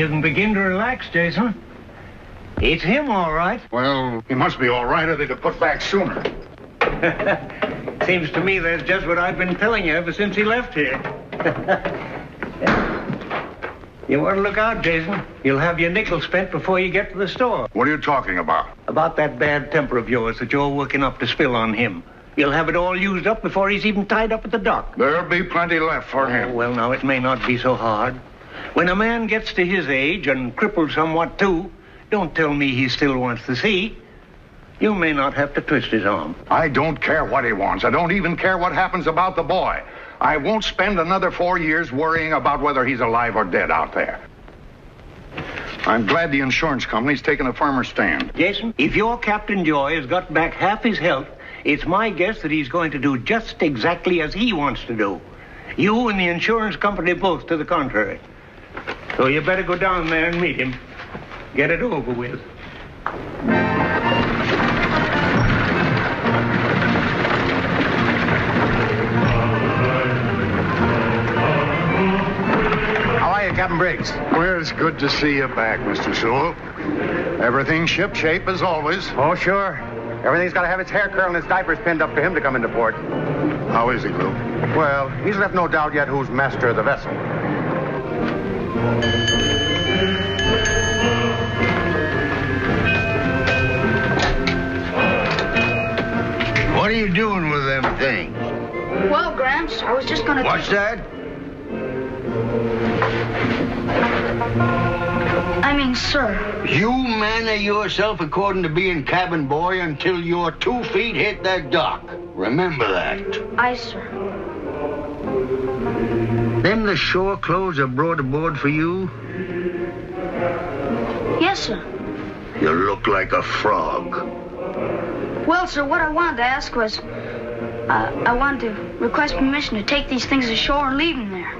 can begin to relax, Jason. It's him, all right. Well, he must be all right, or they'd have put back sooner. Seems to me that's just what I've been telling you ever since he left here. You want to look out, Jason. You'll have your nickel spent before you get to the store. What are you talking about? About that bad temper of yours that you're working up to spill on him. You'll have it all used up before he's even tied up at the dock. There'll be plenty left for him. Well, now, it may not be so hard. When a man gets to his age, and crippled somewhat too, don't tell me he still wants to see. You may not have to twist his arm. I don't care what he wants. I don't even care what happens about the boy. I won't spend another 4 years worrying about whether he's alive or dead out there. I'm glad the insurance company's taken a firmer stand. Jason, if your Captain Joy has got back half his health, it's my guess that he's going to do just exactly as he wants to do. You and the insurance company both to the contrary. So you better go down there and meet him. Get it over with. Captain Briggs. Well, it's good to see you back, Mr. Sewell. Everything shipshape as always. Oh, sure. Everything's got to have its hair curl and its diapers pinned up for him to come into port. How is he, Lou? Well, he's left no doubt yet who's master of the vessel. What are you doing with them things? Well, Gramps, I was just gonna... What's that? I mean, sir. You manner yourself according to being cabin boy until your 2 feet hit that dock. Remember that. Aye, sir. Them the shore clothes I brought aboard for you? Yes, sir. You look like a frog. Well, sir, what I wanted to ask was... I wanted to request permission to take these things ashore and leave them there.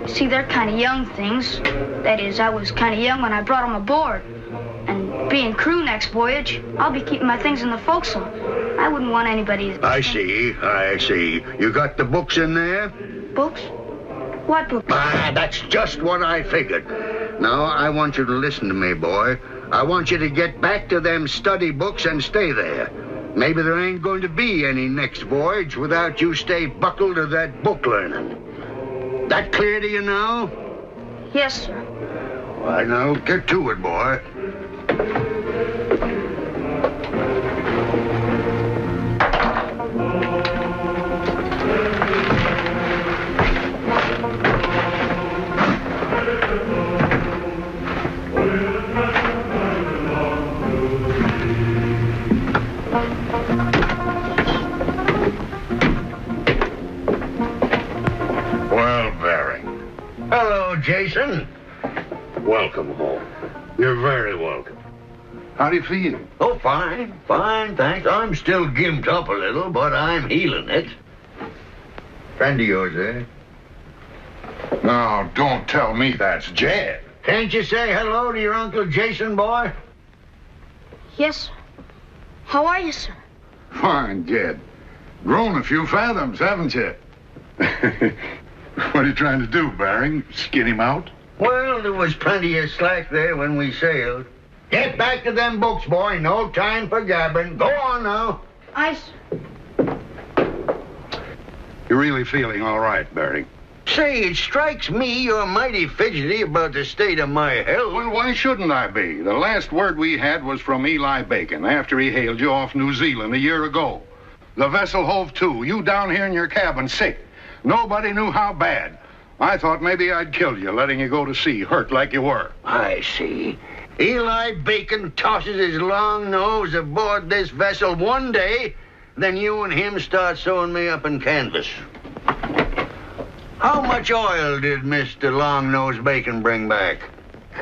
See, they're kind of young things. That is, I was kind of young when I brought them aboard. And being crew next voyage, I'll be keeping my things in the forecastle. I wouldn't want anybody to... I see. You got the books in there? Books? What books? That's just what I figured. Now, I want you to listen to me, boy. I want you to get back to them study books and stay there. Maybe there ain't going to be any next voyage without you stay buckled to that book learning. That clear to you now? Yes, sir. All right, now, get to it, boy. Hello, Jason. Welcome home. You're very welcome. How do you feel? Oh, fine, thanks. I'm still gimped up a little, but I'm healing it. Friend of yours, eh? No, don't tell me that's Jed. Can't you say hello to your Uncle Jason, boy? Yes, sir. How are you, sir? Fine, Jed. Grown a few fathoms, haven't you? What are you trying to do, Bering? Skin him out? Well, there was plenty of slack there when we sailed. Get back to them books, boy. No time for gabbing. Go on now. Aye, sir. You're really feeling all right, Bering? Say, it strikes me you're mighty fidgety about the state of my health. Well, why shouldn't I be? The last word we had was from Eli Bacon after he hailed you off New Zealand a year ago. The vessel hove to. You down here in your cabin, sick. Nobody knew how bad. I thought maybe I'd kill you, letting you go to sea, hurt like you were. I see. Eli Bacon tosses his long nose aboard this vessel one day, then you and him start sewing me up in canvas. How much oil did Mr. Long-Nosed Bacon bring back?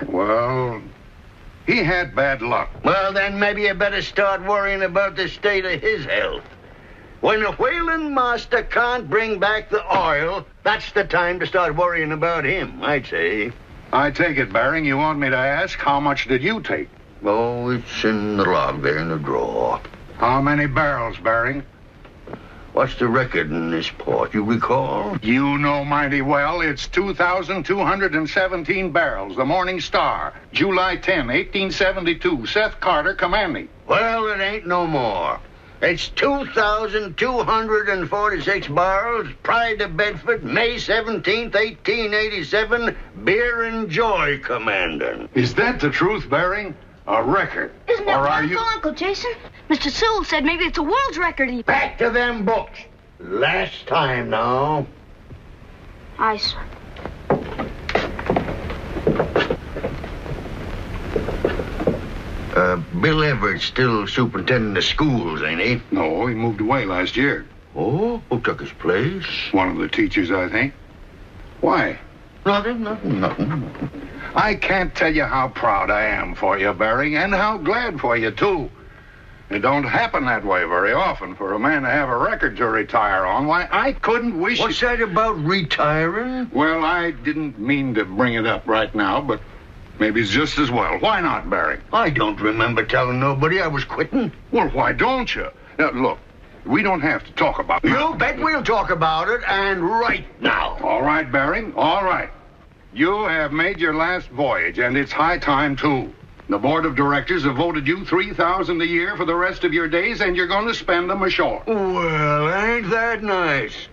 Well, he had bad luck. Well, then maybe you better start worrying about the state of his health. When a whaling master can't bring back the oil, that's the time to start worrying about him, I'd say. I take it, Bering, you want me to ask, how much did you take? Oh, it's in the log there in the drawer. How many barrels, Bering? What's the record in this port, you recall? You know mighty well it's 2,217 barrels. The Morning Star, July 10, 1872. Seth Carter commanding. Well, it ain't no more. It's 2,246 barrels. Pride of Bedford, May 17th, 1887. Bering Joy commanding. Is that the truth, Bering? A record? Isn't that Or are wonderful, you... Uncle Jason? Mr. Sewell said maybe it's a world's record. Back to them books. Last time now. Aye, sir. Bill Everett's still superintendent of schools, ain't he? No, he moved away last year. Oh, who took his place? One of the teachers, I think. Why? Nothing. I can't tell you how proud I am for you, Bering, and how glad for you, too. It don't happen that way very often for a man to have a record to retire on. Why, I couldn't wish... What's that about retiring? Well, I didn't mean to bring it up right now, but maybe it's just as well. Why not, Bering? I don't remember telling nobody I was quitting. Well, why don't you? Now, look, we don't have to talk about it. You bet we'll talk about it, and right now. All right, Bering, all right. You have made your last voyage, and it's high time, too. The board of directors have voted you $3,000 a year for the rest of your days, and you're going to spend them ashore. Well, ain't that nice?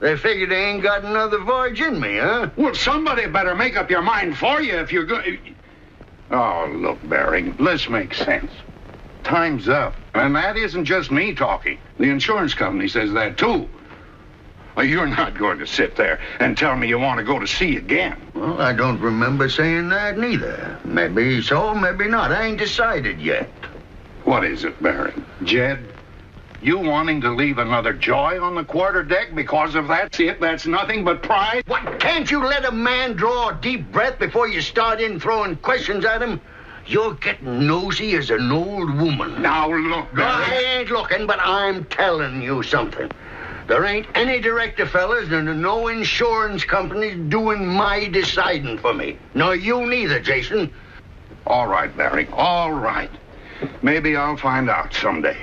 They figure they ain't got another voyage in me, huh? Well, somebody better make up your mind for you if you're going... Oh, look, Bering, let's make sense. Time's up. And that isn't just me talking. The insurance company says that, too. You're not going to sit there and tell me you want to go to sea again. Well, I don't remember saying that neither. Maybe so, maybe not. I ain't decided yet. What is it, Bering? Jed? You wanting to leave another Joy on the quarterdeck because of that's it? That's nothing but pride? What, can't you let a man draw a deep breath before you start in throwing questions at him? You're getting nosy as an old woman. Now, look, No, Bering. I ain't looking, but I'm telling you something. There ain't any director fellas and no insurance companies doing my deciding for me. Nor you neither, Jason. All right, Bering, all right. Maybe I'll find out someday.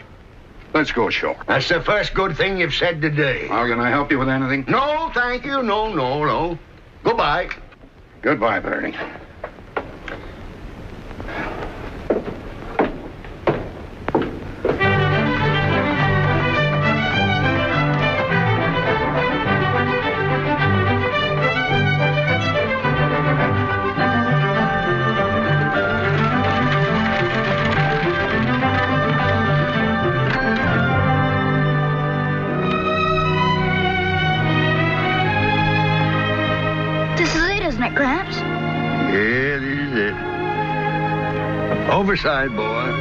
Let's go ashore. That's the first good thing you've said today. Can I help you with anything? No, thank you. No. Goodbye. Goodbye, Bering. Gramps? Yeah, this is it. Overside, boy.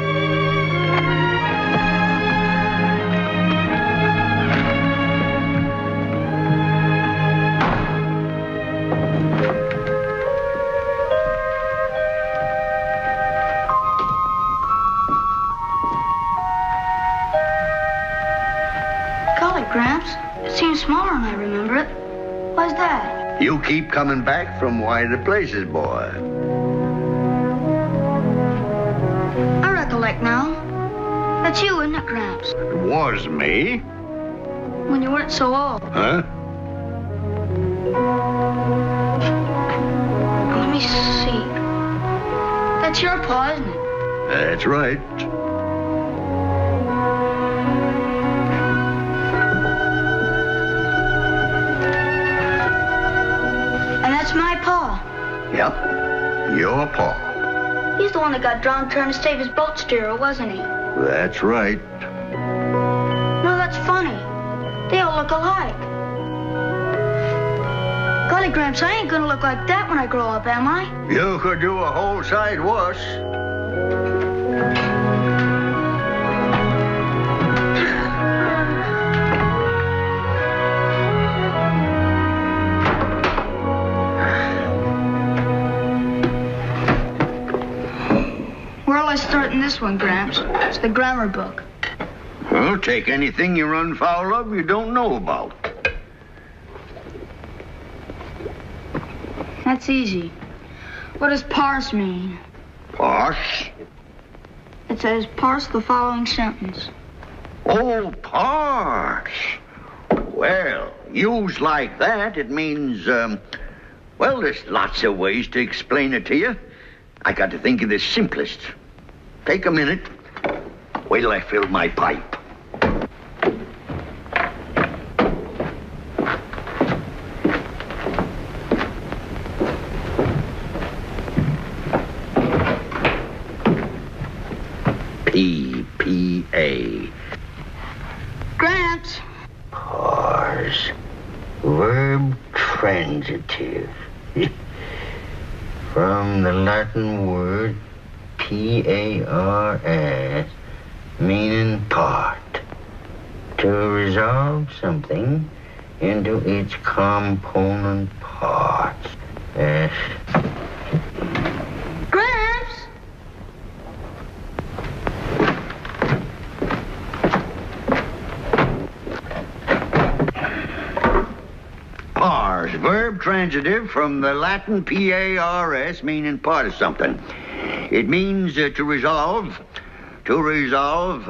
Golly, Gramps. It seems smaller than I remember it. Why's that? You keep coming back from wider places, boy. I recollect now. That's you, isn't it, Gramps? It was me. When you weren't so old. Huh? Let me see. That's your paw, isn't it? That's right. That's my paw. Yep. Your paw. He's the one that got drowned trying to save his boat steerer, wasn't he? That's right. No, that's funny. They all look alike. Golly, Gramps, I ain't gonna look like that when I grow up, am I? You could do a whole sight worse. Starting this one, Gramps. It's the grammar book. Well, take anything you run foul of you don't know about. That's easy. What does parse mean? Parse? It says parse the following sentence. Oh, parse. Well, used like that, it means, well, there's lots of ways to explain it to you. I got to think of the simplest. Take a minute. Wait till I fill my pipe. PPA. Gramps. Pars. Verb transitive. From the Latin word P-A-R-S, meaning part. To resolve something into its component parts. Gramps. Pars, verb transitive from the Latin P-A-R-S, meaning part of something. It means to resolve. To resolve,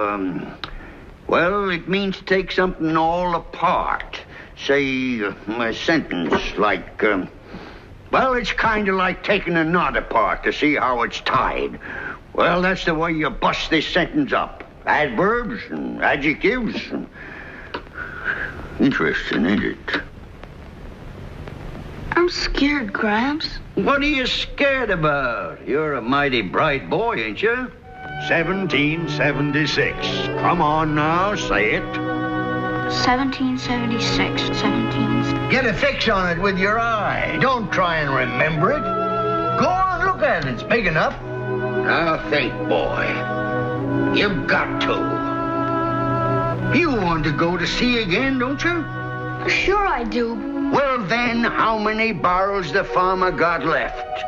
well, it means to take something all apart. Say, a sentence like, well, it's kind of like taking a knot apart to see how it's tied. Well, that's the way you bust this sentence up. Adverbs and adjectives. Interesting, isn't it? I'm scared, Gramps. What are you scared about? You're a mighty bright boy, ain't you? 1776. Come on now, say it. 1776. 17. Get a fix on it with your eye. Don't try and remember it. Go on, look at it. It's big enough. Now think, boy. You've got to. You want to go to sea again, don't you? Sure I do. Well, then, how many barrels the farmer got left?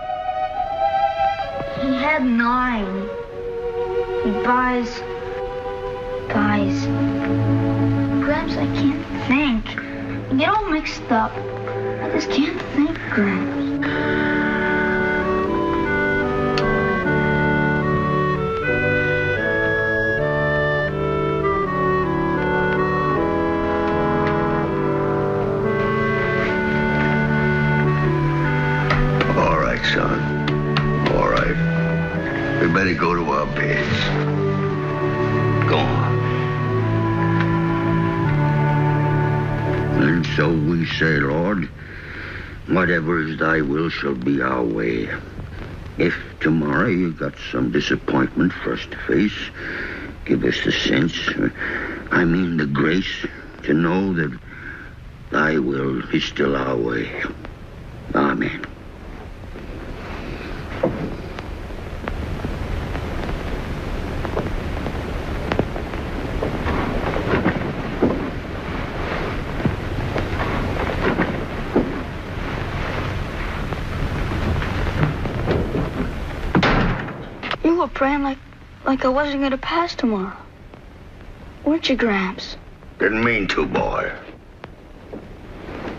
He had 9. He buys. Gramps, I can't think. I get all mixed up. I just can't think, Gramps. Son. All right. We better go to our beds. Go on. And so we say, Lord, whatever is thy will shall be our way. If tomorrow you got some disappointment for us to face, give us the sense, the grace, to know that thy will is still our way. Amen. You were praying like I wasn't going to pass tomorrow. Weren't you, Gramps? Didn't mean to, boy.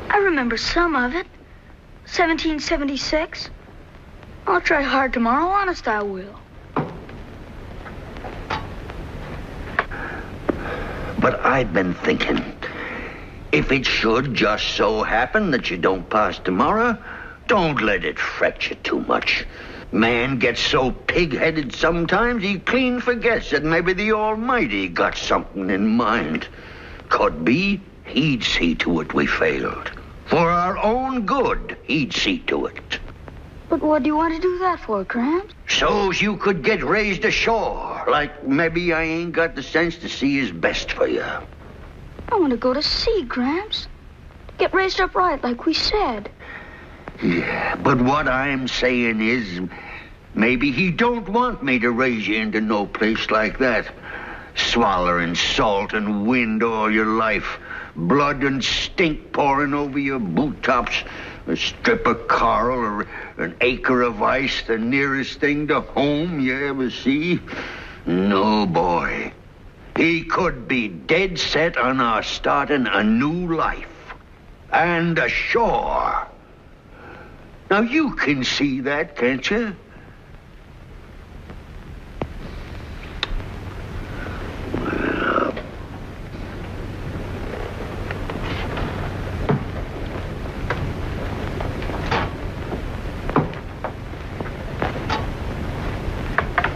I remember some of it. 1776. I'll try hard tomorrow. Honest, I will. But I've been thinking, if it should just so happen that you don't pass tomorrow, don't let it fret you too much. Man gets so pig-headed sometimes he clean forgets that maybe the Almighty got something in mind. Could be he'd see to it we failed. For our own good, he'd see to it. But what do you want to do that for, Gramps? So's you could get raised ashore. Like maybe I ain't got the sense to see is best for you. I want to go to sea, Gramps. Get raised up right, like we said. Yeah, but what I'm saying is, maybe he don't want me to raise you into no place like that. Swallowing salt and wind all your life. Blood and stink pouring over your boot tops. A strip of coral or an acre of ice, the nearest thing to home you ever see. No, boy. He could be dead set on our starting a new life. And ashore. Now, you can see that, can't you?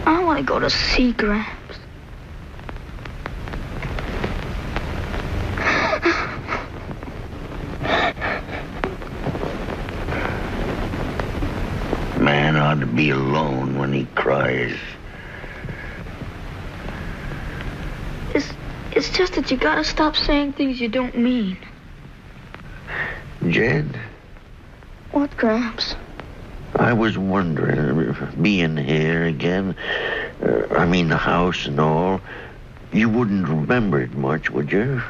I want to go to sea, Gramps. Man ought to be alone when he cries. It's just that you gotta stop saying things you don't mean. Jed? What, Gramps? I was wondering, being here again, the house and all, you wouldn't remember it much, would you?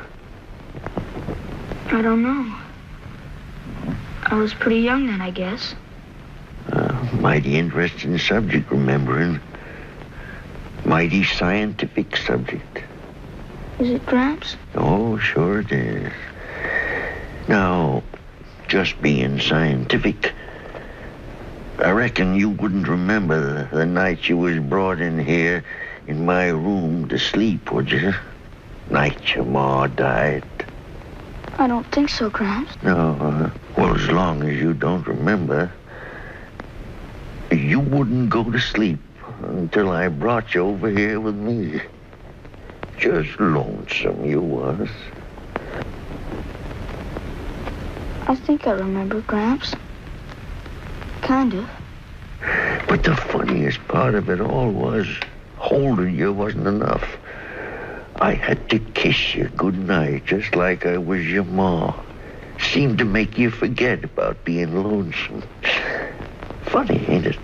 I don't know. I was pretty young then, I guess. Mighty interesting subject, remembering. Mighty scientific subject. Is it, Gramps? Oh, sure it is. Now, just being scientific, I reckon you wouldn't remember the night you was brought in here in my room to sleep, would you? Night your ma died. I don't think so, Gramps. No, well, as long as you don't remember, you wouldn't go to sleep until I brought you over here with me. Just lonesome you was. I think I remember, Gramps. Kind of. But the funniest part of it all was holding you wasn't enough. I had to kiss you goodnight, just like I was your ma. Seemed to make you forget about being lonesome. Funny, ain't it?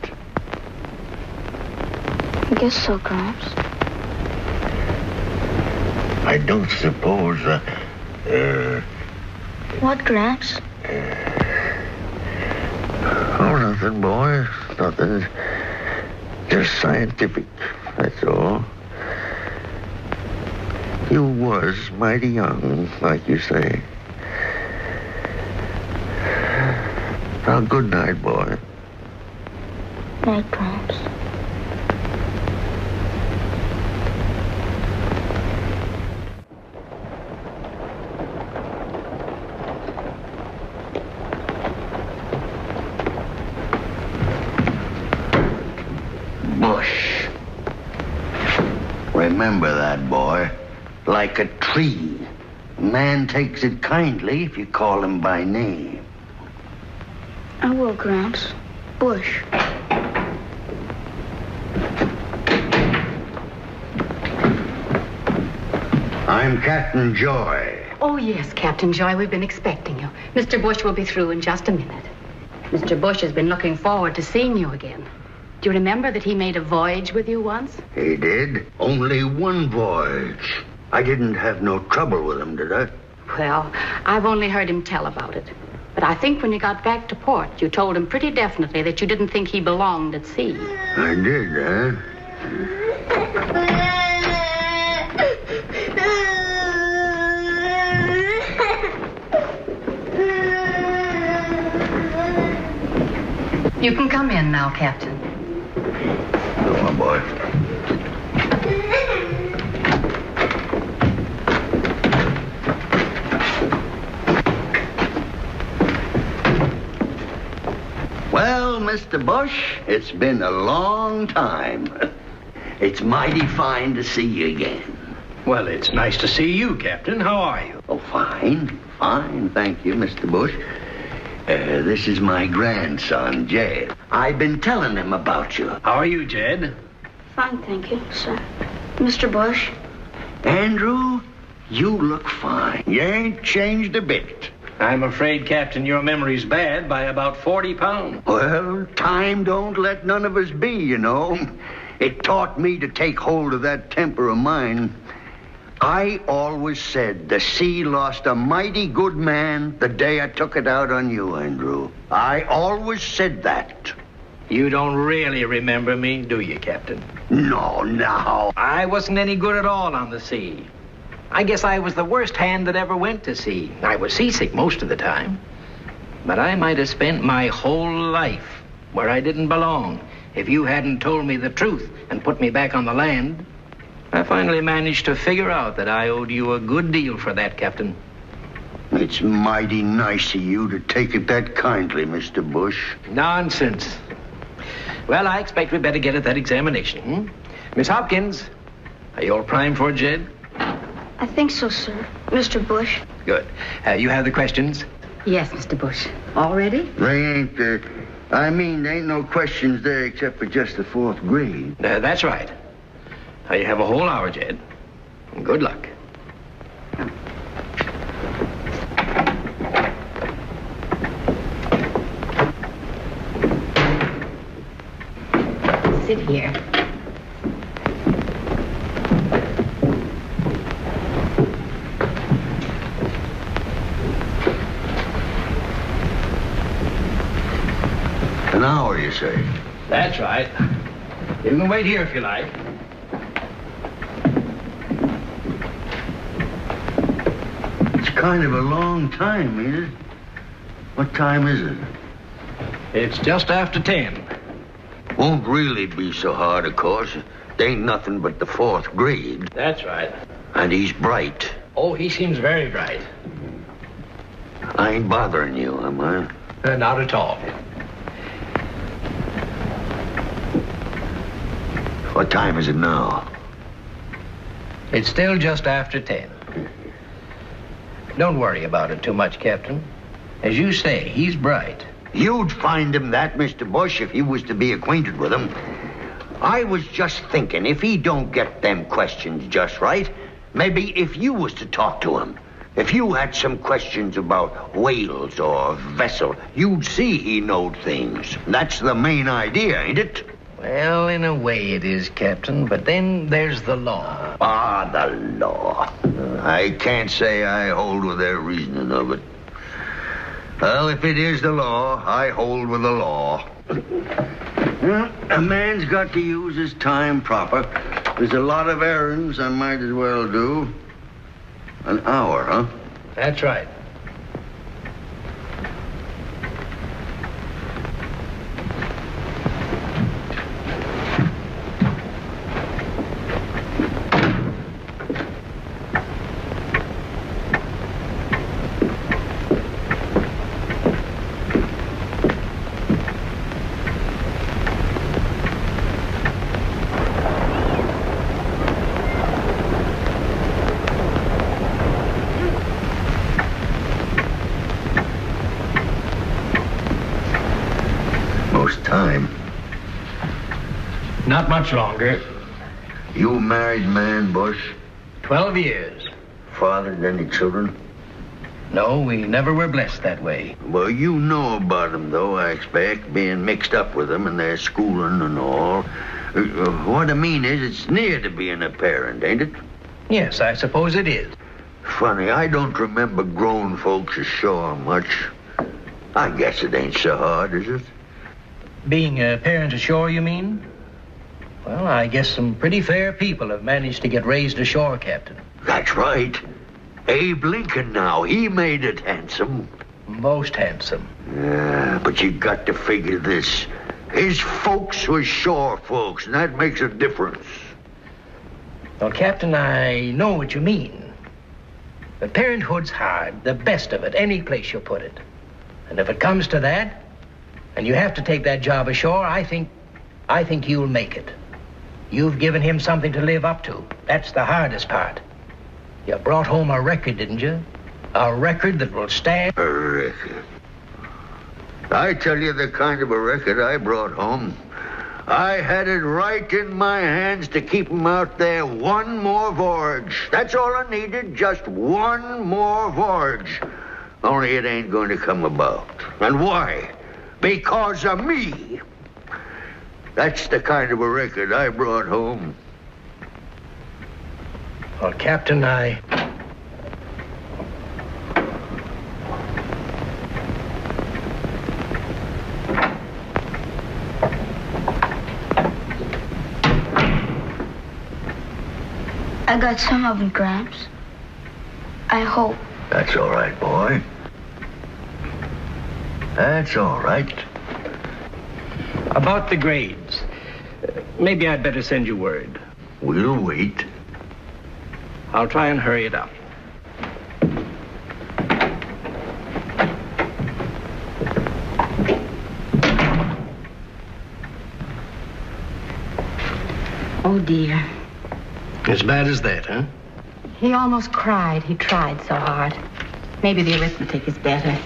I guess so, Gramps. I don't suppose, What, Gramps? Oh, nothing, boy. Nothing. Just scientific, that's all. You was mighty young, like you say. Now, good night, boy. Night, Gramps. Bush. Remember that, boy. Like a tree. A man takes it kindly if you call him by name. I will, Gramps. Bush. I'm Captain Joy. Oh, yes, Captain Joy. We've been expecting you. Mr. Bush will be through in just a minute. Mr. Bush has been looking forward to seeing you again. Do you remember that he made a voyage with you once? He did. Only one voyage. I didn't have no trouble with him, did I? Well, I've only heard him tell about it. But I think when you got back to port, you told him pretty definitely that you didn't think he belonged at sea. I did, huh? You can come in now, Captain. Go on, boy. Well, Mr. Bush, it's been a long time. It's mighty fine to see you again. Well, it's nice to see you, Captain. How are you? Oh, fine. Fine, thank you, Mr. Bush. This is my grandson, Jed. I've been telling him about you. How are you, Jed? Fine, thank you, sir. Mr. Bush. Andrew, you look fine. You ain't changed a bit. I'm afraid, Captain, your memory's bad by about 40 pounds. Well, time don't let none of us be, you know. It taught me to take hold of that temper of mine. I always said the sea lost a mighty good man the day I took it out on you, Andrew. I always said that. You don't really remember me, do you, Captain? No, now. I wasn't any good at all on the sea. I guess I was the worst hand that ever went to sea. I was seasick most of the time. But I might have spent my whole life where I didn't belong if you hadn't told me the truth and put me back on the land. I finally managed to figure out that I owed you a good deal for that, Captain. It's mighty nice of you to take it that kindly, Mr. Bush. Nonsense. Well, I expect we better get at that examination. Miss Hopkins, are you all primed for it, Jed? I think so, sir. Mr. Bush. Good. You have the questions? Yes, Mr. Bush. All ready? They ain't, there ain't no questions there except for just the 4th grade. That's right. Now, you have a whole hour, Jed. Good luck. Sit here. An hour, you say? That's right. You can wait here if you like. It's kind of a long time, ain't it? What time is it? It's just after 10. Won't really be so hard, of course. It ain't nothing but the 4th grade. That's right. And he's bright. Oh, he seems very bright. I ain't bothering you, am I? Not at all. What time is it now? It's still just after 10. Don't worry about it too much, Captain. As you say, he's bright. You'd find him that, Mr. Bush, if you was to be acquainted with him. I was just thinking, if he don't get them questions just right, maybe if you was to talk to him, if you had some questions about whales or vessel, you'd see he knowed things. That's the main idea, ain't it? Well, in a way it is, Captain, but then there's the law. Ah, the law. I can't say I hold with their reasoning of it. Well, if it is the law, I hold with the law. Well, a man's got to use his time proper. There's a lot of errands I might as well do. An hour, huh? That's right. Not much longer. You married man, Bush? 12 years. Fathered any children? No, we never were blessed that way. Well, you know about them, though, I expect, being mixed up with them and their schooling and all. What I mean is, it's near to being a parent, ain't it? Yes, I suppose it is. Funny, I don't remember grown folks ashore much. I guess it ain't so hard, is it? Being a parent ashore, you mean? Well, I guess some pretty fair people have managed to get raised ashore, Captain. That's right. Abe Lincoln now, he made it handsome. Most handsome. Yeah, but you got to figure this. His folks were shore folks, and that makes a difference. Well, Captain, I know what you mean. But parenthood's hard, the best of it, any place you put it. And if it comes to that, and you have to take that job ashore, I think you'll make it. You've given him something to live up to. That's the hardest part. You brought home a record, didn't you? A record that will stand. A record? I tell you the kind of a record I brought home. I had it right in my hands to keep him out there one more voyage. That's all I needed, just one more voyage. Only it ain't going to come about. And why? Because of me. That's the kind of a record I brought home. Well, Captain, I got some of them, Gramps. I hope. That's all right, boy. That's all right. About the grades. Maybe I'd better send you word. We'll wait. I'll try and hurry it up. Oh, dear. As bad as that, huh? He almost cried. He tried so hard. Maybe the arithmetic is better.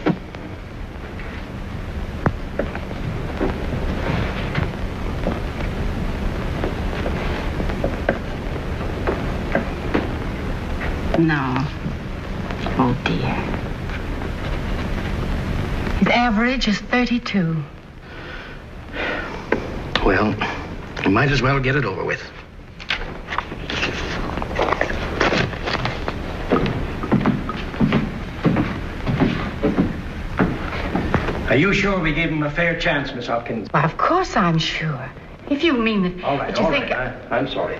No. Oh, dear. His average is 32. Well, you might as well get it over with. Are you sure we gave him a fair chance, Miss Hopkins? Well, of course I'm sure. If you mean that... All right, that you all think... right. I'm sorry.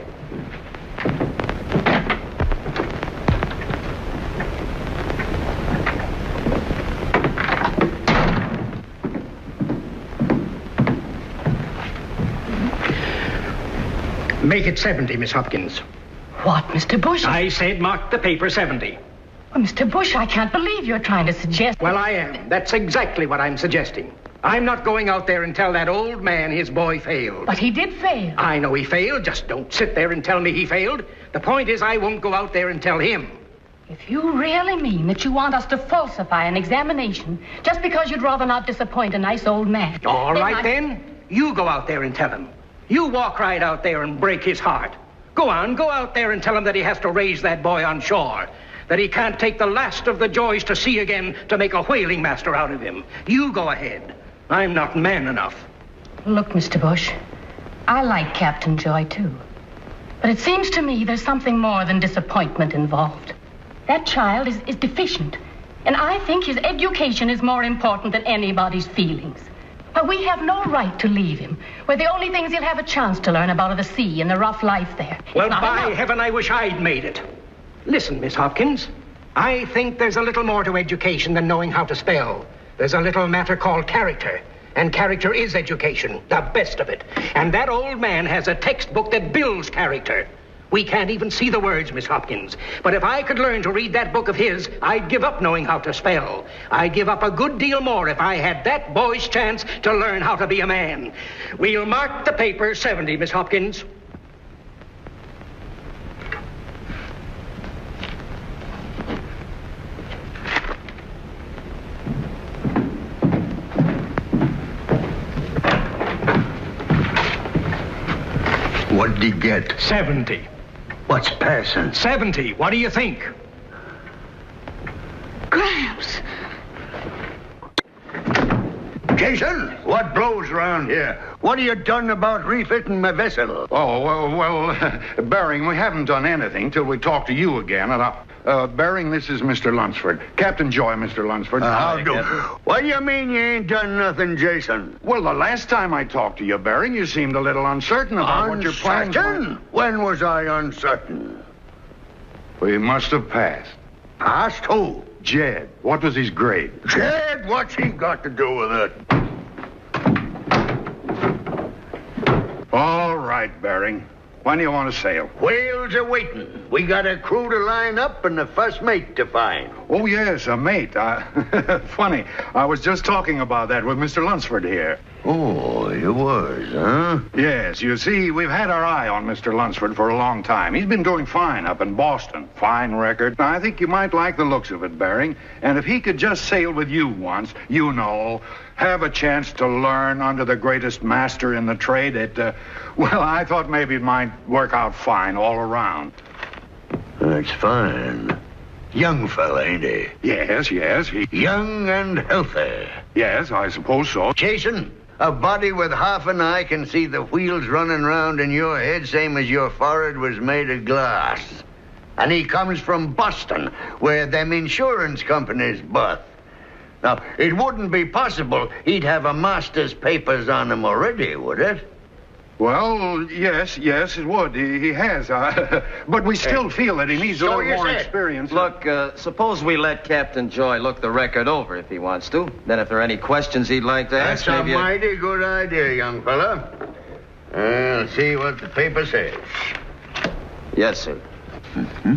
Make it 70, Miss Hopkins. What, Mr. Bush? I said mark the paper 70. Oh, Mr. Bush, I can't believe you're trying to suggest... Well, I am. That's exactly what I'm suggesting. I'm not going out there and tell that old man his boy failed. But he did fail. I know he failed. Just don't sit there and tell me he failed. The point is I won't go out there and tell him. If you really mean that you want us to falsify an examination just because you'd rather not disappoint a nice old man... All right, then. You go out there and tell him. You walk right out there and break his heart. Go on, go out there and tell him that he has to raise that boy on shore. That he can't take the last of the joys to sea again to make a whaling master out of him. You go ahead. I'm not man enough. Look, Mr. Bush, I like Captain Joy, too. But it seems to me there's something more than disappointment involved. That child is deficient. And I think his education is more important than anybody's feelings. But we have no right to leave him, where the only things he'll have a chance to learn about are the sea and the rough life there. Well, by heaven, I wish I'd made it. Listen, Miss Hopkins, I think there's a little more to education than knowing how to spell. There's a little matter called character, and character is education, the best of it. And that old man has a textbook that builds character. We can't even see the words, Miss Hopkins. But if I could learn to read that book of his, I'd give up knowing how to spell. I'd give up a good deal more if I had that boy's chance to learn how to be a man. We'll mark the paper 70, Miss Hopkins. What did he get? 70. What's passing? 70. What do you think? Gramps. Jason, what blows around here? What have you done about refitting my vessel? Oh, well, Bering, we haven't done anything till we talk to you again. And Bering, this is Mr. Lunceford. Captain Joy, Mr. Lunceford. How do? What do you mean you ain't done nothing, Jason? Well, the last time I talked to you, Bering, you seemed a little uncertain about what your plans were. Uncertain? When was I uncertain? We must have passed. Past who? Jed, what was his grade? Jed, what's he got to do with it? All right, Bering. When do you want to sail? Whales are waiting. We got a crew to line up and the first mate to find. Oh, yes, a mate. Funny. I was just talking about that with Mr. Lunceford here. Oh, you was, huh? Yes, you see, we've had our eye on Mr. Lunceford for a long time. He's been doing fine up in Boston. Fine record. I think you might like the looks of it, Bering. And if he could just sail with you once, you know, have a chance to learn under the greatest master in the trade, well, I thought maybe it might work out fine all around. That's fine. Young fella, ain't he? Yes, he... Young and healthy. Yes, I suppose so. Jason, a body with half an eye can see the wheels running round in your head same as your forehead was made of glass. And he comes from Boston, where them insurance companies birth. Now, it wouldn't be possible he'd have a master's papers on him already, would it? Well, yes, it would. He has. But we still feel that he needs a little more experience. Look, suppose we let Captain Joy look the record over if he wants to. Then if there are any questions he'd like to ask, That's a mighty good idea, young fella. Let's see what the paper says. Yes, sir. Mm-hmm.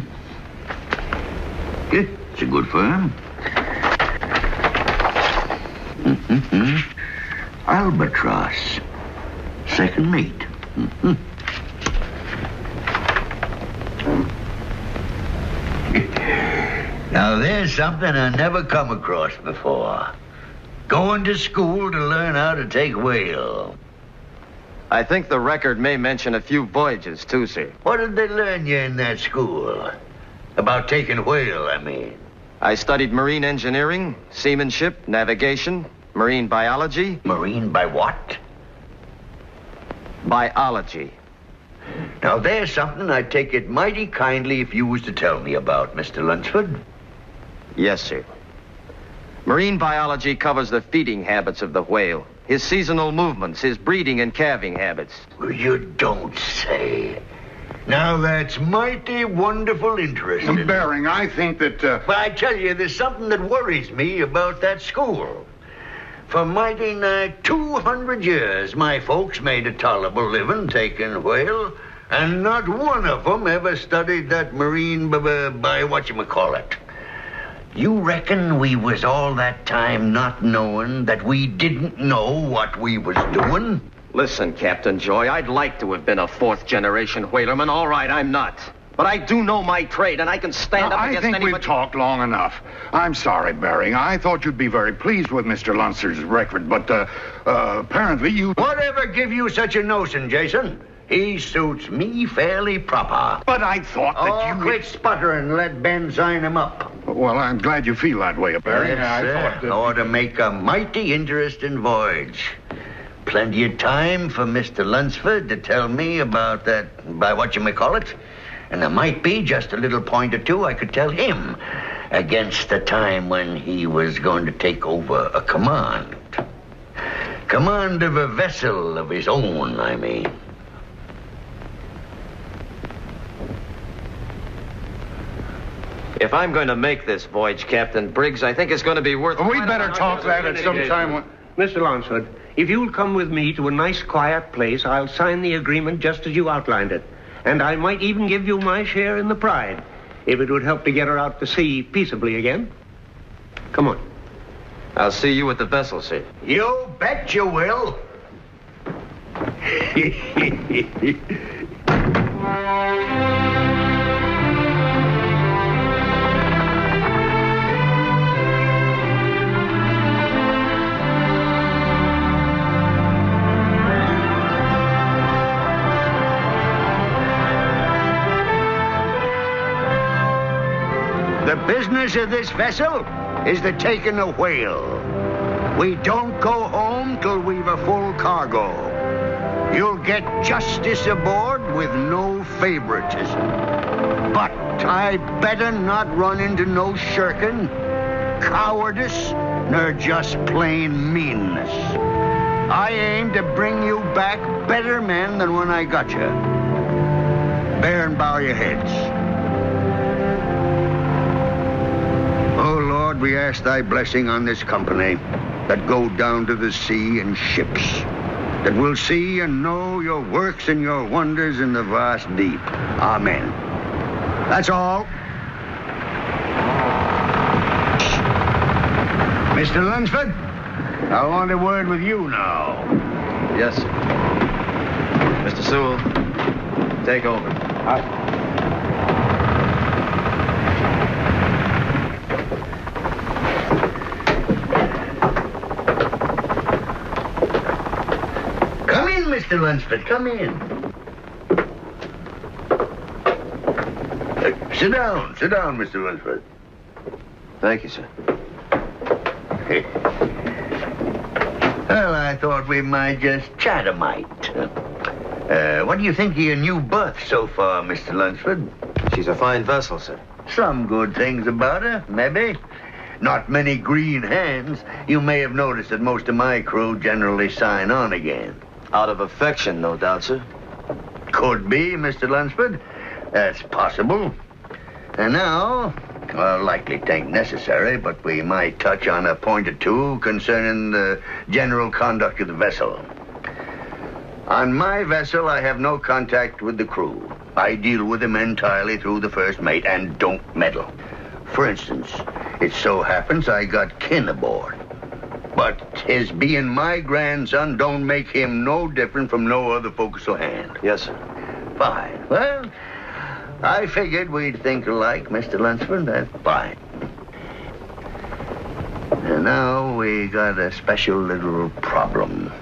Yeah, it's a good firm. Mm-hmm. Albatross. Second mate. Mm-hmm. Now, there's something I never come across before. Going to school to learn how to take whale. I think the record may mention a few voyages, too, sir. What did they learn you in that school? About taking whale, I mean. I studied marine engineering, seamanship, navigation, marine biology. Marine by what? Biology. Now, there's something I'd take it mighty kindly if you was to tell me about, Mr. Lunceford. Yes, sir. Marine biology covers the feeding habits of the whale, his seasonal movements, his breeding and calving habits. You don't say. Now, that's mighty wonderful interesting. Bering, I think that... But I tell you, there's something that worries me about that school. For mighty nigh 200 years, my folks made a tolerable living taking whale, and not one of them ever studied that marine by whatchamacallit. You reckon we was all that time not knowing that we didn't know what we was doing? Listen, Captain Joy, I'd like to have been a fourth-generation whalerman. All right, I'm not. But I do know my trade, and I can stand up against anybody. I think we've talked long enough. I'm sorry, Bering. I thought you'd be very pleased with Mr. Lunceford's record, but apparently you... Whatever give you such a notion, Jason? He suits me fairly proper. But I thought that you... quit sputtering and let Ben sign him up. Well, I'm glad you feel that way, Bering. Yes, I thought that... Ought to make a mighty interesting voyage. Plenty of time for Mr. Lunceford to tell me about that, by whatchamacallit. And there might be just a little point or two I could tell him against the time when he was going to take over a command. Command of a vessel of his own, I mean. If I'm going to make this voyage, Captain Briggs, I think it's going to be worth... We'd better talk that at some time. Mr. Lunceford, if you'll come with me to a nice, quiet place, I'll sign the agreement just as you outlined it. And I might even give you my share in the pride, if it would help to get her out to sea peaceably again. Come on. I'll see you at the vessel, sir. You bet you will. The business of this vessel is the taking of whale. We don't go home till we've a full cargo. You'll get justice aboard with no favoritism. But I better not run into no shirking, cowardice, nor just plain meanness. I aim to bring you back better men than when I got you. Bear and bow your heads. Oh, Lord, we ask thy blessing on this company that go down to the sea in ships, that will see and know your works and your wonders in the vast deep. Amen. That's all. Mr. Lunceford, I want a word with you now. Yes, sir. Mr. Sewell, take over. Mr. Lunceford, come in. Sit down, Mr. Lunceford. Thank you, sir. Well, I thought we might just chat a mite. What do you think of your new berth so far, Mr. Lunceford? She's a fine vessel, sir. Some good things about her, maybe. Not many green hands. You may have noticed that most of my crew generally sign on again. Out of affection, no doubt, sir. Could be, Mr. Lunceford. That's possible. And now, well, likely tain't necessary, but we might touch on a point or two concerning the general conduct of the vessel. On my vessel, I have no contact with the crew. I deal with them entirely through the first mate and don't meddle. For instance, it so happens I got kin aboard. But his being my grandson don't make him no different from no other forecastle hand. Yes, sir. Fine. Well, I figured we'd think alike, Mr. Lunceford. That's fine. Now we got a special little problem.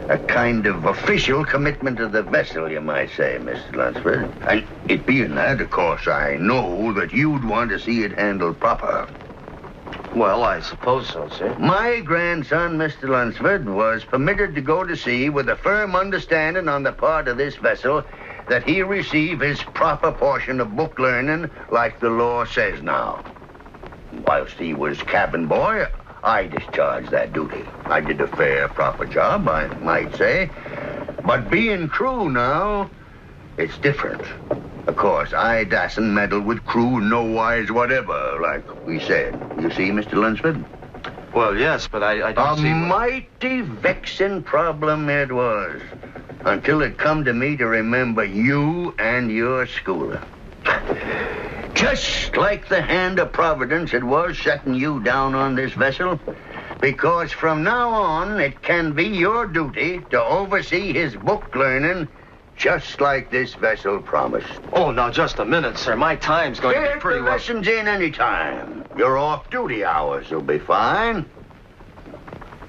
A kind of official commitment of the vessel, you might say, Mr. Lunceford. And it being that, of course, I know that you'd want to see it handled proper. Well, I suppose so, sir. My grandson, Mr. Lunceford, was permitted to go to sea with a firm understanding on the part of this vessel that he receive his proper portion of book learning like the law says now. Whilst he was cabin boy, I discharged that duty. I did a fair, proper job, I might say. But being crew now, it's different. Of course, I dasn't meddle with crew no wise whatever, like we said. You see, Mr. Lunceford? Well, yes, but I don't see... A mighty vexing problem it was, until it come to me to remember you and your schooler. Just like the hand of Providence it was setting you down on this vessel, because from now on it can be your duty to oversee his book learning just like this vessel promised. Oh, now, just a minute, sir. My time's going to be pretty well... Get the lessons in any time. Your off-duty hours will be fine.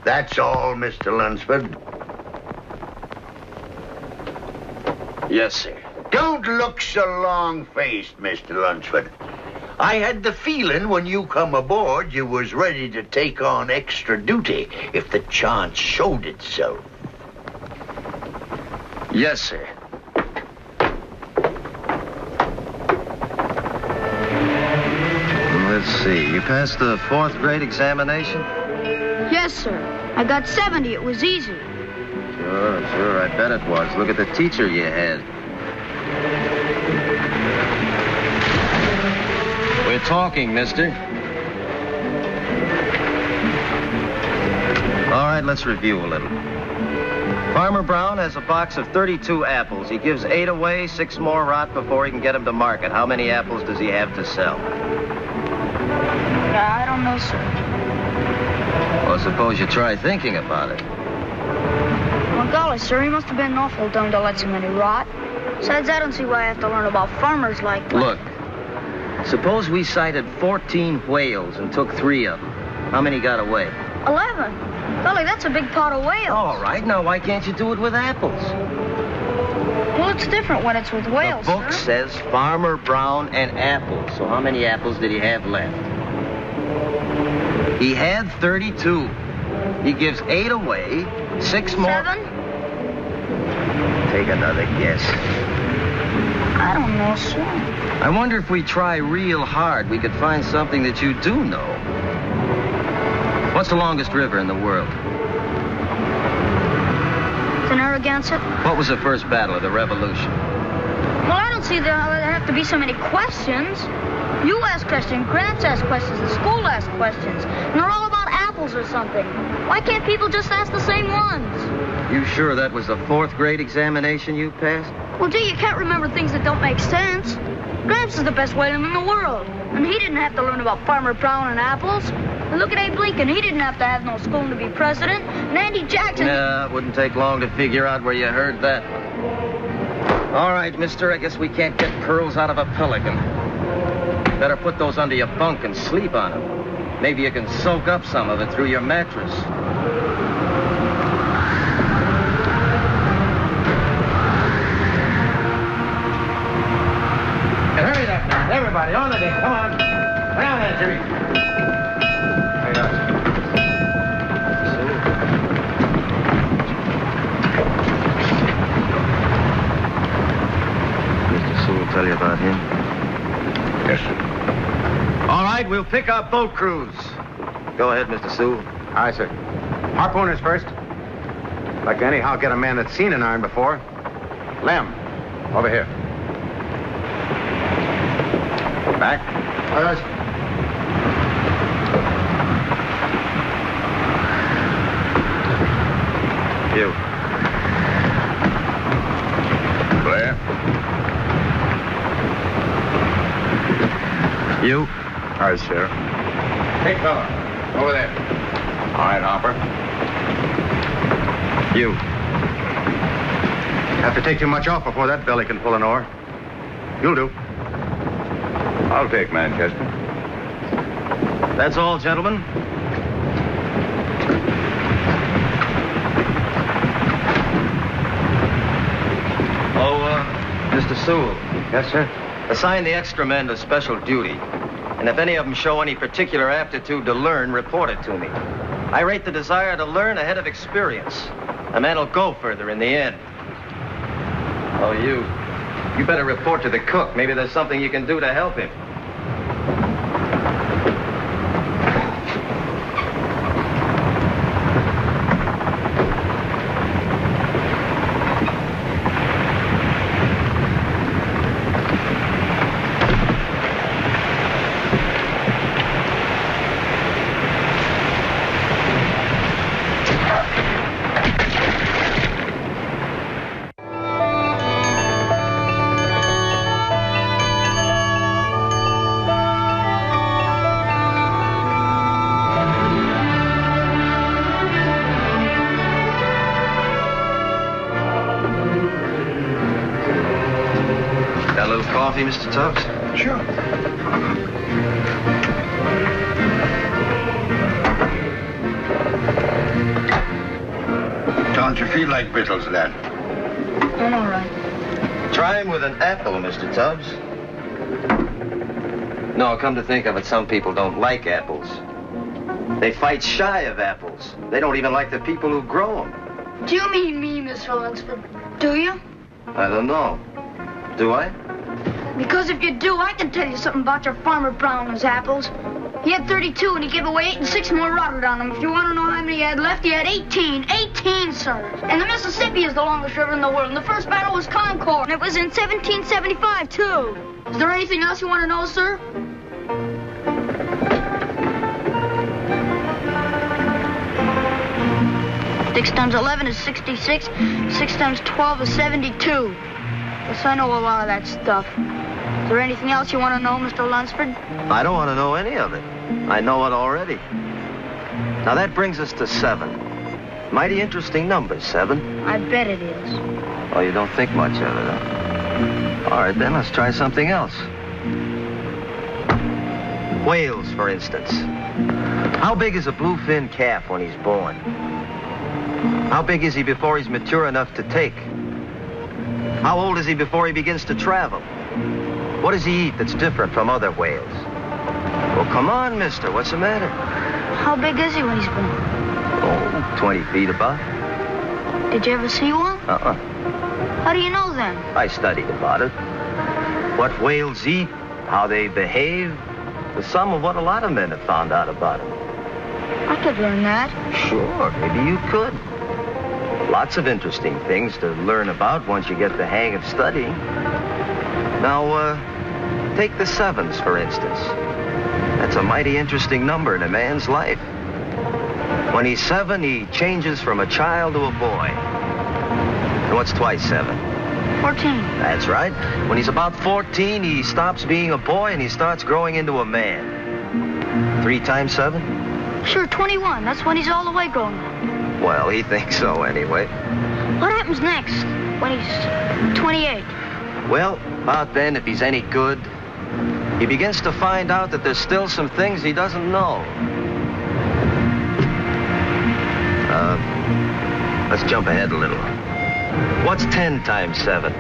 That's all, Mr. Lunceford. Yes, sir. Don't look so long-faced, Mr. Lunceford. I had the feeling when you come aboard you was ready to take on extra duty if the chance showed itself. Yes, sir. Let's see. You passed the 4th grade examination? Yes, sir. I got 70. It was easy. Sure. I bet it was. Look at the teacher you had. We're talking, mister. All right, let's review a little. Farmer Brown has a box of 32 apples. He gives 8 away, 6 more rot before he can get them to market. How many apples does he have to sell? I don't know, sir. Well, suppose you try thinking about it. Well, golly, sir, he must have been awful dumb to let so many rot. Besides, I don't see why I have to learn about farmers like that. Look, suppose we sighted 14 whales and took 3 of them. How many got away? 11. Golly, that's a big pot of whales. All right, now why can't you do it with apples? Well, it's different when it's with whales, The book says Farmer Brown and apples. So how many apples did he have left? He had 32. He gives 8 away, 6 more... 7? Take another guess. I don't know, sir. I wonder if we try real hard, we could find something that you do know. What's the longest river in the world? The Narragansett? What was the first battle of the Revolution? Well, I don't see how there have to be so many questions. You ask questions, Gramps asks questions, the school asks questions. And they're all about apples or something. Why can't people just ask the same ones? You sure that was the 4th grade examination you passed? Well, gee, you can't remember things that don't make sense. Gramps is the best whaleman in the world. And he didn't have to learn about Farmer Brown and apples. And look at Abe Lincoln. He didn't have to have no schooling to be president. And Andy Jackson... Yeah, it wouldn't take long to figure out where you heard that. All right, mister, I guess we can't get pearls out of a pelican. Better put those under your bunk and sleep on them. Maybe you can soak up some of it through your mattress. And hurry up now. Everybody, on the deck. Come on. Down there, Jimmy. Hurry up. Mr. Sewell will tell you about him? Yes, sir. All right, we'll pick up boat crews. Go ahead, Mr. Sewell. Aye, sir. Harpooners first. Like to anyhow get a man that's seen an iron before. Lem, over here. Back. All right. You. Blair. You. All right, Sheriff. Hey, fella. Over there. All right, Hopper. You. Have to take too much off before that belly can pull an oar. You'll do. I'll take Manchester. That's all, gentlemen. Mr. Sewell, Yes, sir? assign the extra men to special duty. And if any of them show any particular aptitude to learn, report it to me. I rate the desire to learn ahead of experience. A man will go further in the end. Oh, you better report to the cook. Maybe there's something you can do to help him. Coffee, Mr. Tubbs? Sure. Don't you feel like victuals, lad? I'm all right. Try him with an apple, Mr. Tubbs. No, come to think of it, some people don't like apples. They fight shy of apples. They don't even like the people who grow them. Do you mean me, Mr. Lunceford? Do you? I don't know. Do I? Because if you do, I can tell you something about your Farmer Brown and his apples. He had 32, and he gave away 8 and 6 more rotted on him. If you want to know how many he had left, he had 18. 18, sir. And the Mississippi is the longest river in the world, and the first battle was Concord. And it was in 1775, too. Is there anything else you want to know, sir? Six times 11 is 66. 6 times 12 is 72. Yes, I know a lot of that stuff. Is there anything else you want to know, Mr. Lunceford? I don't want to know any of it. I know it already. Now, that brings us to 7. Mighty interesting number, 7. I bet it is. Oh, you don't think much of it, huh? All right, then, let's try something else. Whales, for instance. How big is a bluefin calf when he's born? How big is he before he's mature enough to take? How old is he before he begins to travel? What does he eat that's different from other whales? Well, come on, mister. What's the matter? How big is he when he's born? Oh, 20 feet about. Did you ever see one? Uh-uh. How do you know then? I studied about it. What whales eat, how they behave, the sum of what a lot of men have found out about them. I could learn that. Sure, maybe you could. Lots of interesting things to learn about once you get the hang of studying. Now, take the 7s, for instance. That's a mighty interesting number in a man's life. When he's 7, he changes from a child to a boy. And what's twice 7? 14. That's right. When he's about 14, he stops being a boy and he starts growing into a man. 3 times 7? Sure, 21. That's when he's all the way grown up. Well, he thinks so anyway. What happens next when he's 28? Well, about then, if he's any good, he begins to find out that there's still some things he doesn't know. Let's jump ahead a little. What's 10 times 7?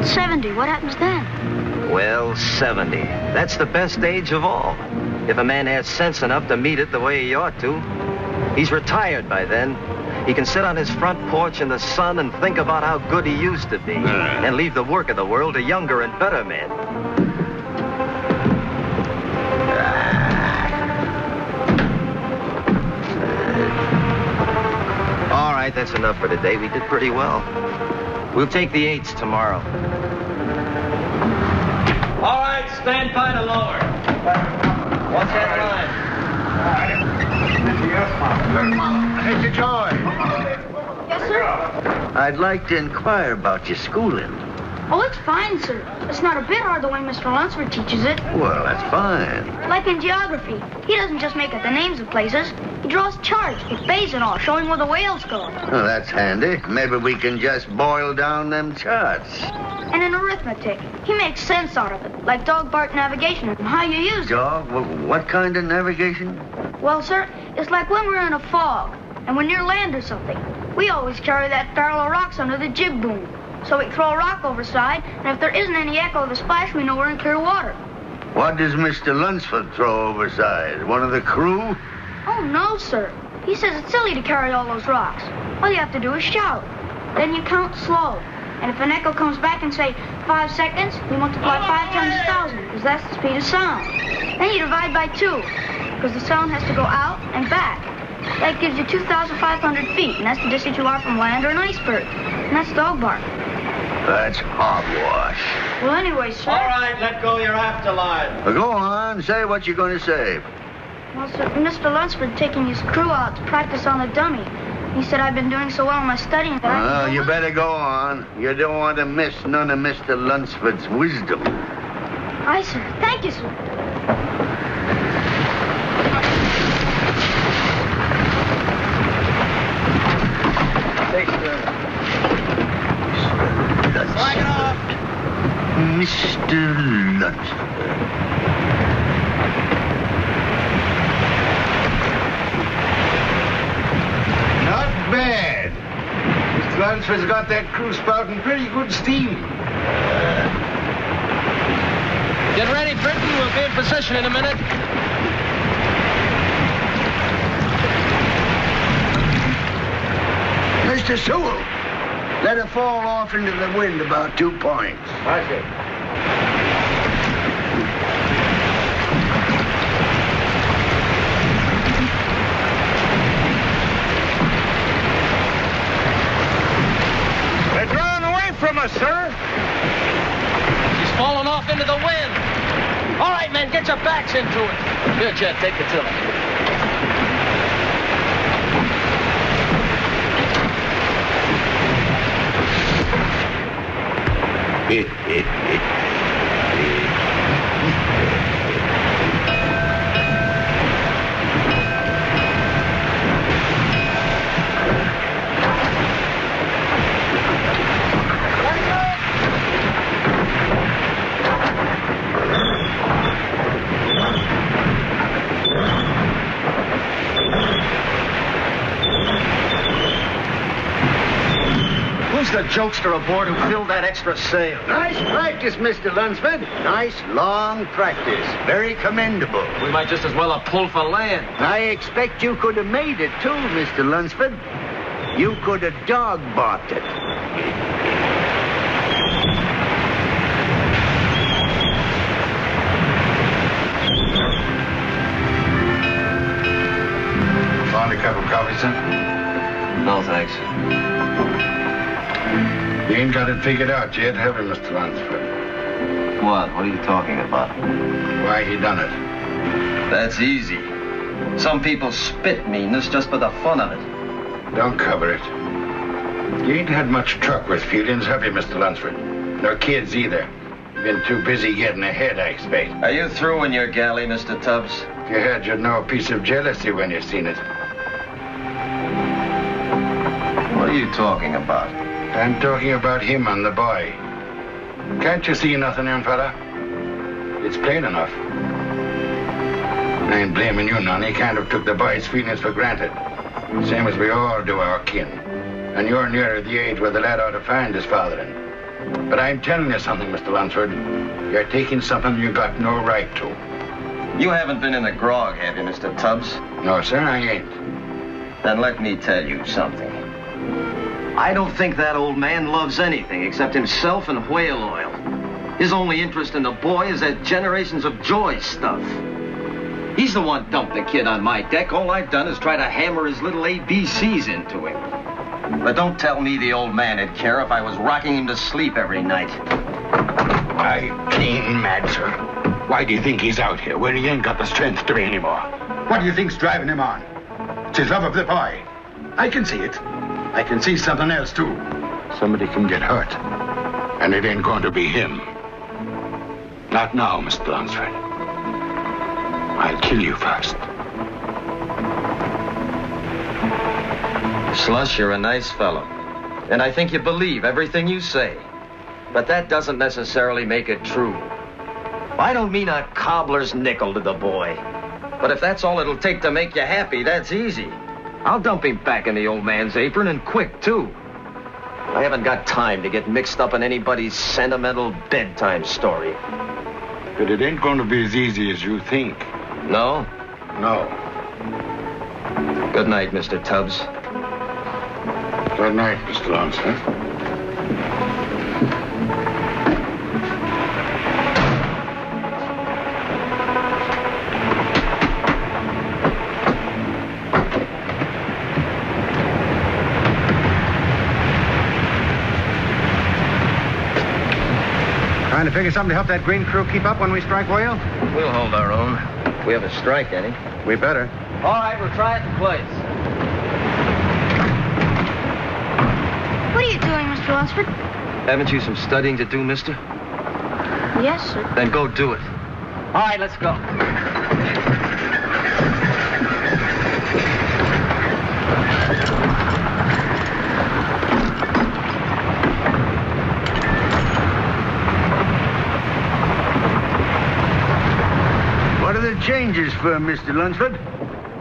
70. What happens then? Well, 70. That's the best age of all. If a man has sense enough to meet it the way he ought to. He's retired by then. He can sit on his front porch in the sun and think about how good he used to be and leave the work of the world to younger and better men. All right, that's enough for today. We did pretty well. We'll take the 8s tomorrow. All right, stand by to lower. What's that line? Mr. Joy. Yes, sir? I'd like to inquire about your schooling. Oh, it's fine, sir. It's not a bit hard the way Mr. Lunceford teaches it. Well, that's fine. Like in geography. He doesn't just make up the names of places. He draws charts with bays and all, showing where the whales go. Well, that's handy. Maybe we can just boil down them charts. And in arithmetic, he makes sense out of it, like dog bark navigation and how you use it. Dog? What kind of navigation? Well, sir, it's like when we're in a fog and we're near land or something. We always carry that barrel of rocks under the jib boom. so we can throw a rock overside, and if there isn't any echo of the splash, we know we're in clear water. What does Mr. Lunceford throw overside? One of the crew? Oh, no, sir. He says it's silly to carry all those rocks. All you have to do is shout. Then you count slow. And if an echo comes back and say 5 seconds, you multiply 5 times 1,000, because that's the speed of sound. Then you divide by 2, because the sound has to go out and back. That gives you 2,500 feet, and that's the distance you are from land or an iceberg. And that's dog bark. That's hogwash. Well, anyway, sir... All right, let go your afterline. Well, go on, say what you're going to say. Well, sir, Mr. Lunceford taking his crew out to practice on the dummy. He said I've been doing so well in my studying that Well, you better go on. You don't want to miss none of Mr. Lunceford's wisdom. Aye, sir. Thank you, sir. Flag it off. Mr. Lunceford. Not bad. Mr. Lunceford's got that crew spouting pretty good steam. Get ready, Britain. We'll be in position in a minute. Mr. Sewell, let her fall off into the wind about 2 points. I see. They're drawing away from us, sir. She's falling off into the wind. All right, men, get your backs into it. Here, Jed, take the tiller. Who's the jokester aboard who filled that extra sail? Nice practice, Mr. Lunceford. Nice, long practice. Very commendable. We might just as well have pulled for land. I expect you could have made it, too, Mr. Lunceford. You could have dog-barked it. Found a cup of coffee, son? No, thanks. You ain't got it figured out yet, have you, Mr. Lunceford? What? What are you talking about? Why he done it? That's easy. Some people spit meanness just for the fun of it. Don't cover it. You ain't had much truck with feelings, have you, Mr. Lunceford? Nor kids either. You've been too busy getting ahead, I expect. Are you through in your galley, Mr. Tubbs? If you had, you'd know a piece of jealousy when you seen it. What are you talking about? I'm talking about him and the boy. Can't you see nothing, young fella? It's plain enough. I ain't blaming you none. He kind of took the boy's feelings for granted. Same as we all do our kin. And you're nearer the age where the lad ought to find his fathering. But I'm telling you something, Mr. Lunceford. You're taking something you got no right to. You haven't been in the grog, have you, Mr. Tubbs? No, sir, I ain't. Then let me tell you something. I don't think that old man loves anything except himself and whale oil. His only interest in the boy is that Generations of Joy stuff. He's the one dumped the kid on my deck. All I've done is try to hammer his little ABCs into him. But don't tell me the old man would care if I was rocking him to sleep every night. I clean mad, sir. Why do you think he's out here when he ain't got the strength to be anymore? What do you think's driving him on? It's his love of the boy. I can see it. I can see something else, too. Somebody can get hurt. And it ain't going to be him. Not now, Mr. Lunceford. I'll kill you first. Slush, you're a nice fellow. And I think you believe everything you say. But that doesn't necessarily make it true. I don't mean a cobbler's nickel to the boy. But if that's all it'll take to make you happy, that's easy. I'll dump him back in the old man's apron, and quick, too. I haven't got time to get mixed up in anybody's sentimental bedtime story. But it ain't going to be as easy as you think. No? No. Good night, Mr. Tubbs. Good night, Mr. Lunceford. Trying to figure something to help that green crew keep up when we strike oil? We'll hold our own. We have a strike, Eddie. We better. All right, we'll try it in place. What are you doing, Mr. Lunceford? Haven't you some studying to do, mister? Yes, sir. Then go do it. All right, let's go. What are the changes for Mr. Lunceford?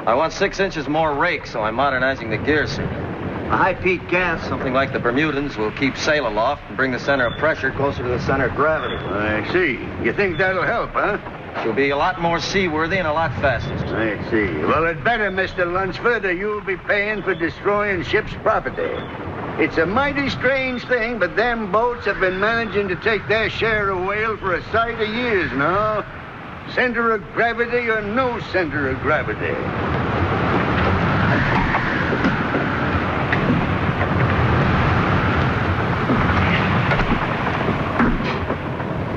I want 6 inches more rake, so I'm modernizing the gear, sir. A high-peak gas. Something like the Bermudans will keep sail aloft and bring the center of pressure closer to the center of gravity. I see. You think that'll help, huh? She'll be a lot more seaworthy and a lot faster. I see. Well, it better, Mr. Lunceford, or you'll be paying for destroying ship's property. It's a mighty strange thing, but them boats have been managing to take their share of whale for a sight of years now. Center of gravity or no center of gravity.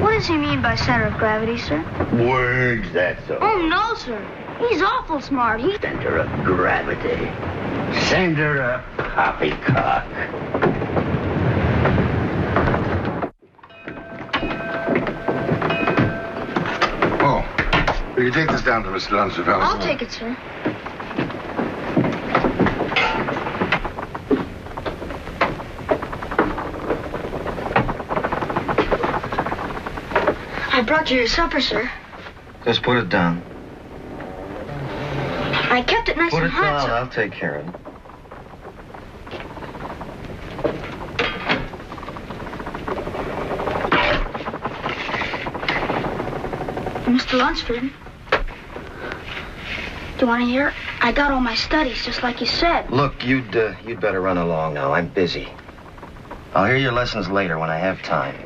What does he mean by center of gravity, sir? Words, that's all. Oh, no, sir. He's awful smart. He... Center of gravity. Center of poppycock. Oh, will you take this down to Mr. Lunceford? I'll take it, sir. I brought you your supper, sir. Just put it down. I kept it nice Put and it hot, down. sir. I'll take care of it. Mr. Lunceford, do you want to hear? I got all my studies, just like you said. Look, you'd better run along now. I'm busy. I'll hear your lessons later when I have time.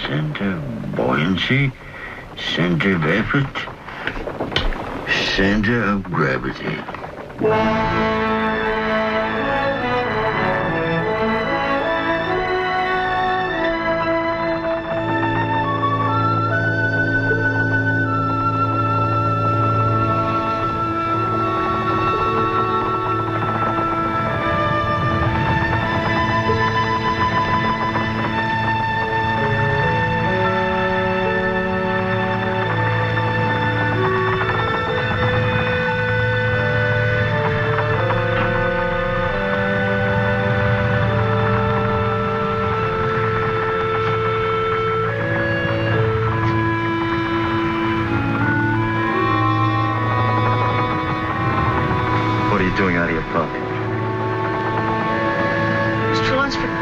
Center, buoyancy, center of effort, center of gravity. Doing out of your bunk? Mr. Lunceford,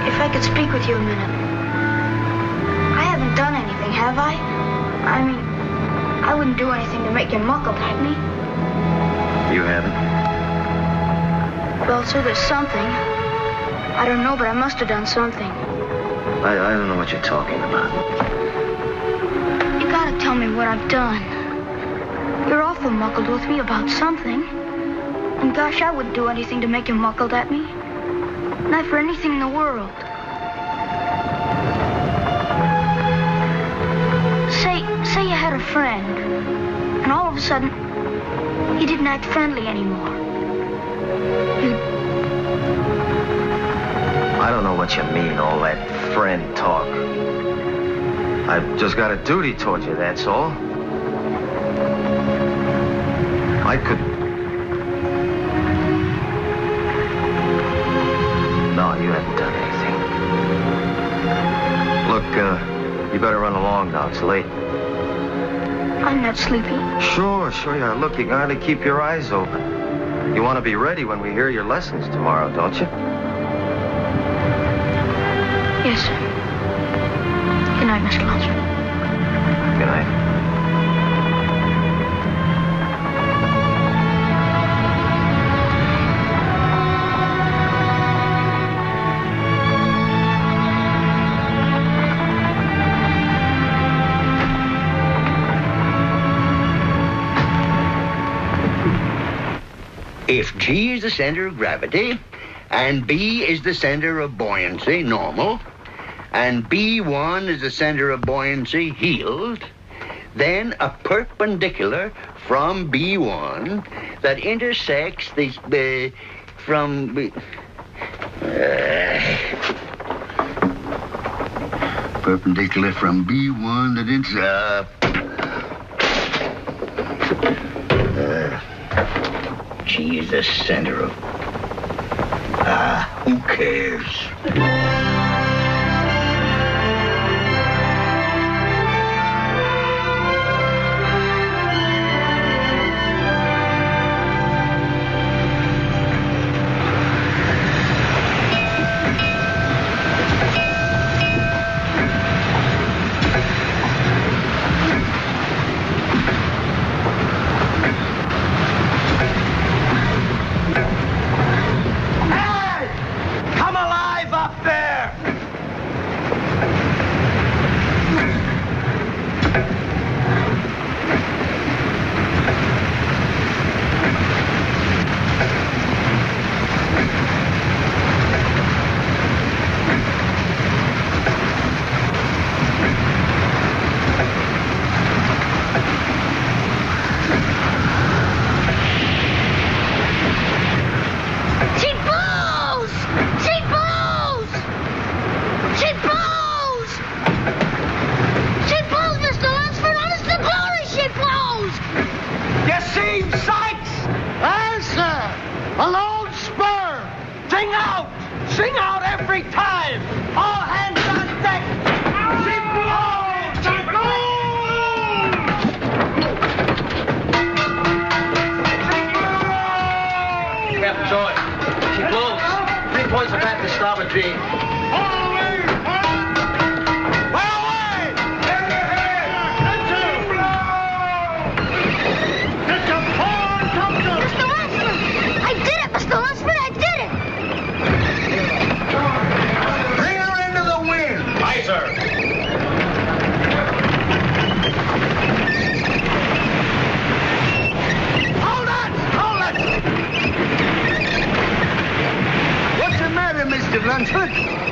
if I could speak with you a minute. I haven't done anything, have I? I mean, I wouldn't do anything to make you muckle at me. You haven't? Well, sir, there's something. I don't know, but I must have done something. I don't know what you're talking about. You gotta tell me what I've done. You're awful muckled with me about something. And gosh, I wouldn't do anything to make you muckled at me. Not for anything in the world. Say you had a friend, and all of a sudden, he didn't act friendly anymore. I don't know what you mean, all that friend talk. I've just got a duty towards you, that's all. No, you haven't done anything. Look, you better run along now. It's late. I'm not sleepy. Sure you are. Look, you gotta keep your eyes open. You want to be ready when we hear your lessons tomorrow, don't you? Yes, sir. Good night, Mr. Lunceford. Good night. If G is the center of gravity, and B is the center of buoyancy, normal, and B1 is the center of buoyancy, healed, then a perpendicular from B1 that intersects perpendicular from B1 that G is the center of... who cares?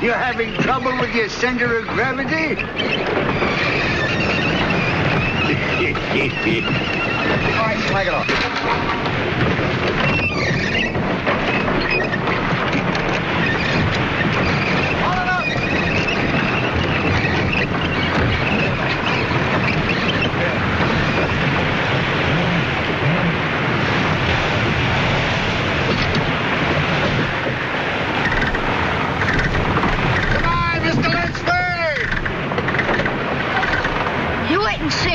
You're having trouble with your center of gravity? All right, flag it off.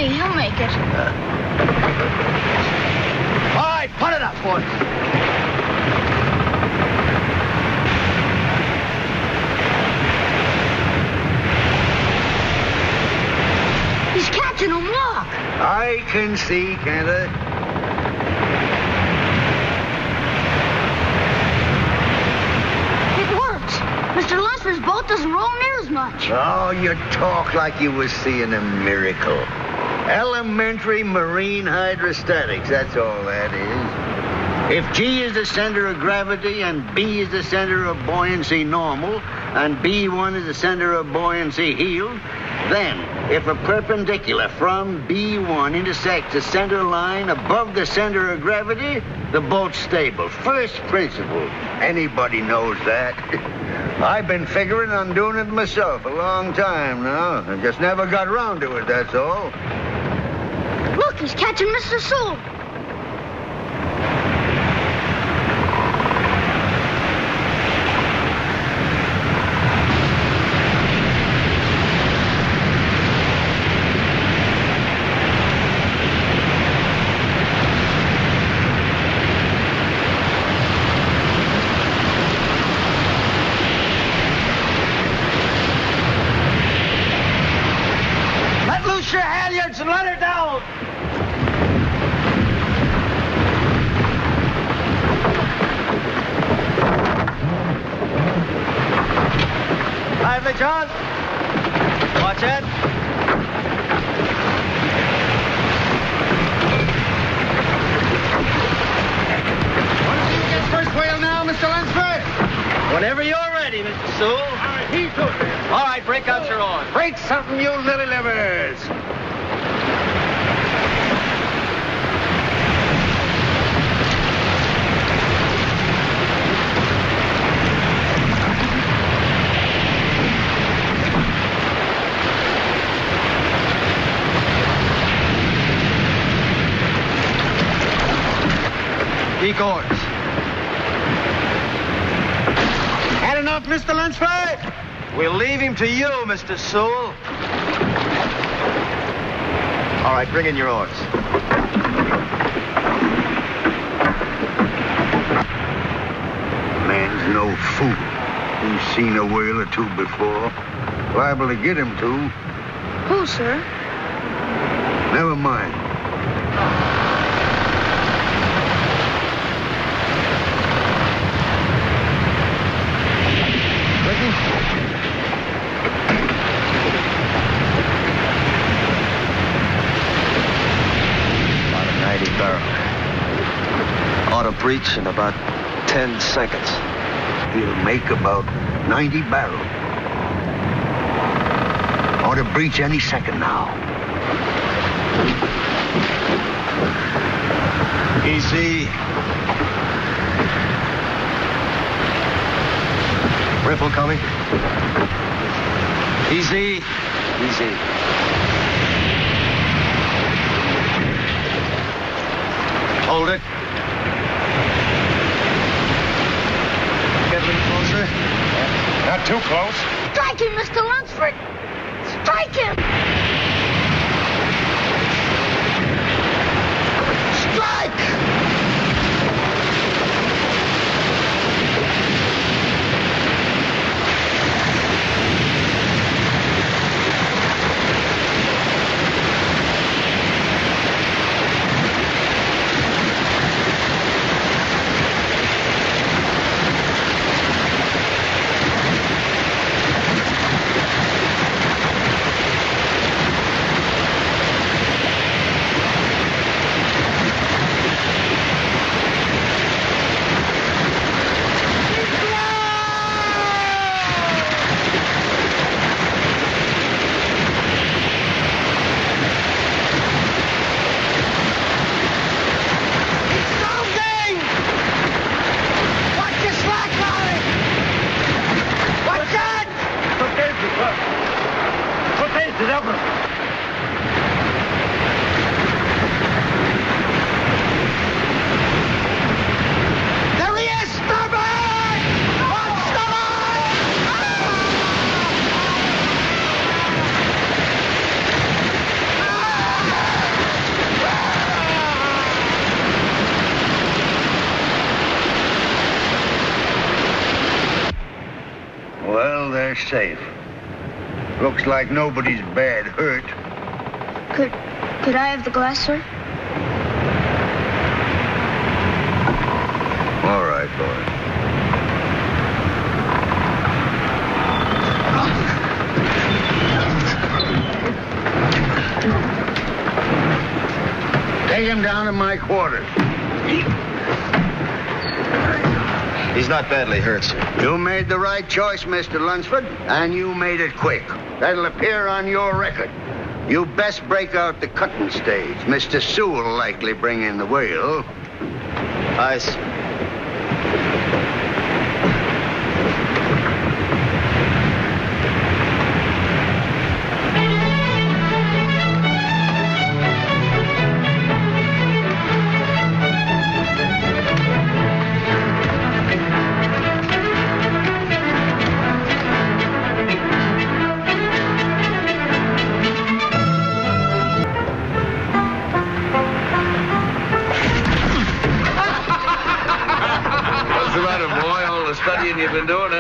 You'll make it. All right, put it up, boys. He's catching them, look. I can see, can't I? It works. Mr. Lunceford's boat doesn't roll near as much. Oh, you talk like you was seeing a miracle. Elementary marine hydrostatics, that's all that is. If G is the center of gravity and B is the center of buoyancy normal and B1 is the center of buoyancy healed, then if a perpendicular from B1 intersects the center line above the center of gravity, the boat's stable. First principle. Anybody knows that. I've been figuring on doing it myself a long time now. I just never got around to it, that's all. Look, he's catching Mr. Sewell. your halyards and let her down! Lively, John. Watch it. Want to see who gets first whale now, Mr. Lunceford? Whenever you're ready, Mr. Sewell. All right, heave to it. All right, break out your oars. Break something, you lily livers. Peak oars. Had enough, Mr. Lunceford? We'll leave him to you, Mr. Sewell. All right, bring in your oars. Man's no fool. He's seen a whale or two before. Liable to get him, too. Who, sir? Never mind. About a 90 barrel. Ought to breach in about 10 seconds. He'll make about 90 barrels. Ought to breach any second now. Easy. Ripple coming. Easy. Easy. Hold it. Get a little closer. Not too close. Strike him, Mr. Lunceford! Strike him! Strike! Well, they're safe. Looks like nobody's bad hurt. Could I have the glass, sir? All right, boy. Take him down to my quarters. He's not badly hurt, sir. You made the right choice, Mr. Lunceford, and you made it quick. That'll appear on your record. You best break out the cutting stage. Mr. Sewell likely bring in the whale. Aye, sir.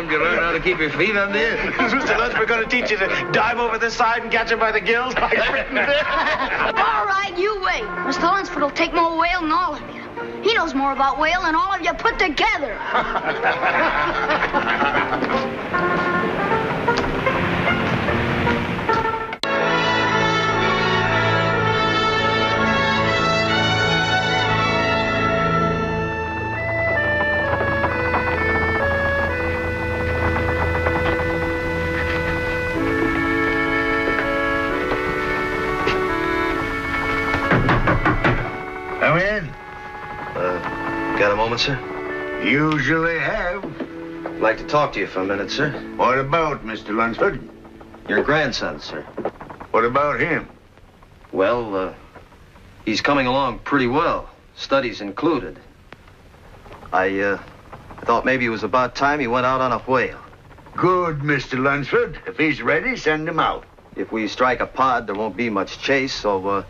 time did you learn how to keep your feet on the end? Is Mr. Lunceford going to teach you to dive over the side and catch him by the gills like Britain did? All right, you wait. Mr. Lunceford will take more whale than all of you. He knows more about whale than all of you put together. Come in. Got a moment, sir? Usually have. I'd like to talk to you for a minute, sir. What about, Mr. Lunceford? Your grandson, sir. What about him? Well, he's coming along pretty well. Studies included. I thought maybe it was about time he went out on a whale. Good, Mr. Lunceford. If he's ready, send him out. If we strike a pod, there won't be much chase, so,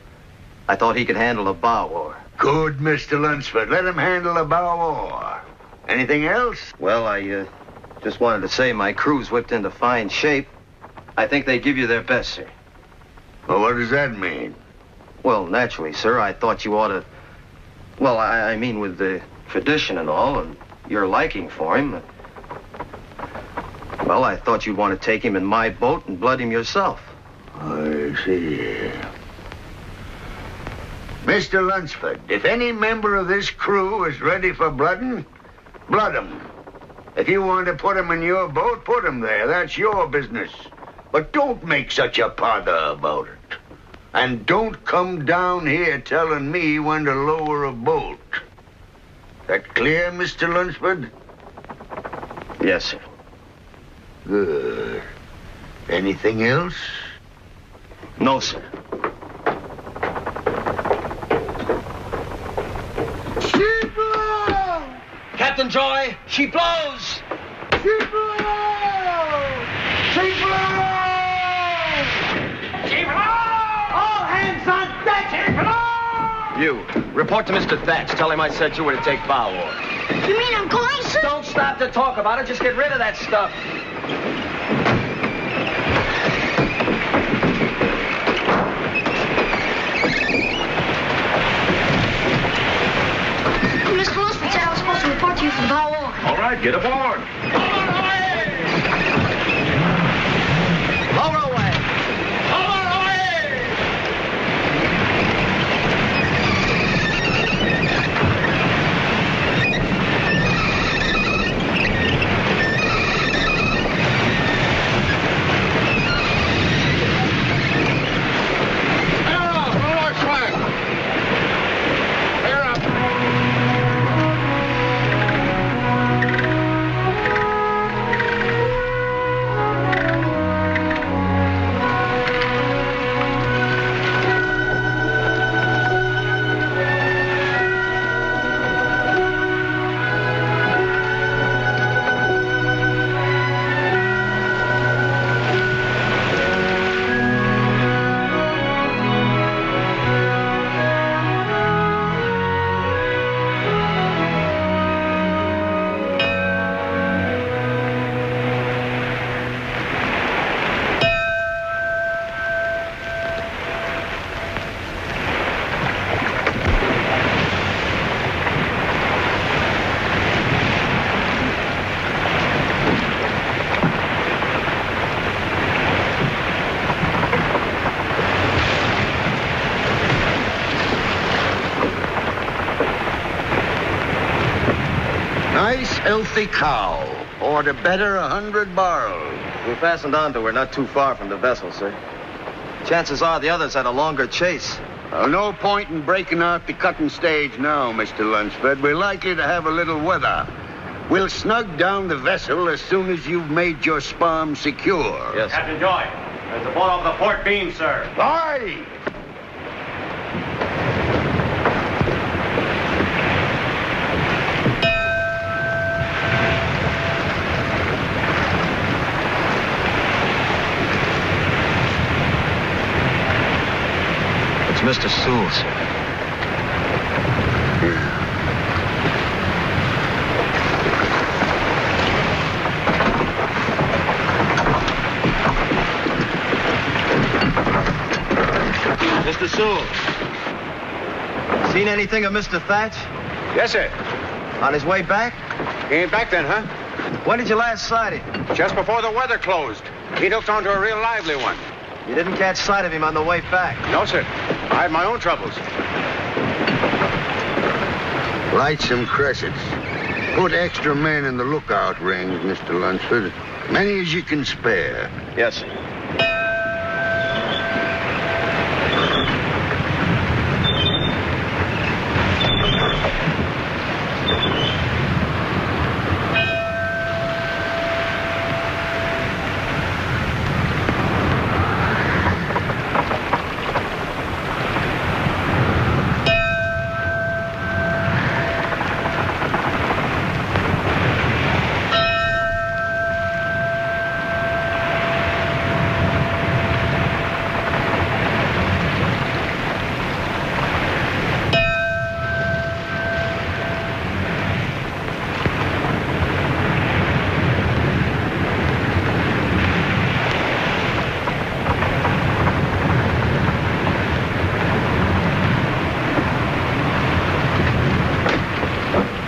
I thought he could handle a bow oar. Good, Mr. Lunceford. Let him handle a bow oar. Anything else? Well, I just wanted to say my crew's whipped into fine shape. I think they give you their best, sir. Well, what does that mean? Well, naturally, sir, I thought you ought to... Well, I mean with the tradition and all, and your liking for him. Well, I thought you'd want to take him in my boat and blood him yourself. I see. Mr. Lunceford, if any member of this crew is ready for blooding, blood him. If you want to put him in your boat, put him there. That's your business. But don't make such a pother about it. And don't come down here telling me when to lower a boat. That clear, Mr. Lunceford? Yes, sir. Good. Anything else? No, sir. She blows! Captain Joy, she blows! She blows! She blows! She blows! All hands on deck! She blows! You, report to Mr. Thatch. Tell him I said you were to take bow oar. You mean I'm going, sir? Don't stop to talk about it. Just get rid of that stuff. Mr. Lunceford said I was supposed to report to you from bow oar. All right, get aboard. Lower away! Nice, healthy cow. Or to better 100 barrels. We fastened onto her not too far from the vessel, sir. Chances are the others had a longer chase. Well, no point in breaking out the cutting stage now, Mr. Lunceford. We're likely to have a little weather. We'll snug down the vessel as soon as you've made your spar secure. Yes, sir. Captain Joy, there's a boat off the port beam, sir. Aye! It's Mr. Sewell, sir. Mr. Sewell. Seen anything of Mr. Thatch? Yes, sir. On his way back? He ain't back then, huh? When did you last sight him? Just before the weather closed. He hooked onto a real lively one. You didn't catch sight of him on the way back? No, sir. I had my own troubles. Light some cressets. Put extra men in the lookout rings, Mr. Lunceford. Many as you can spare. Yes, sir.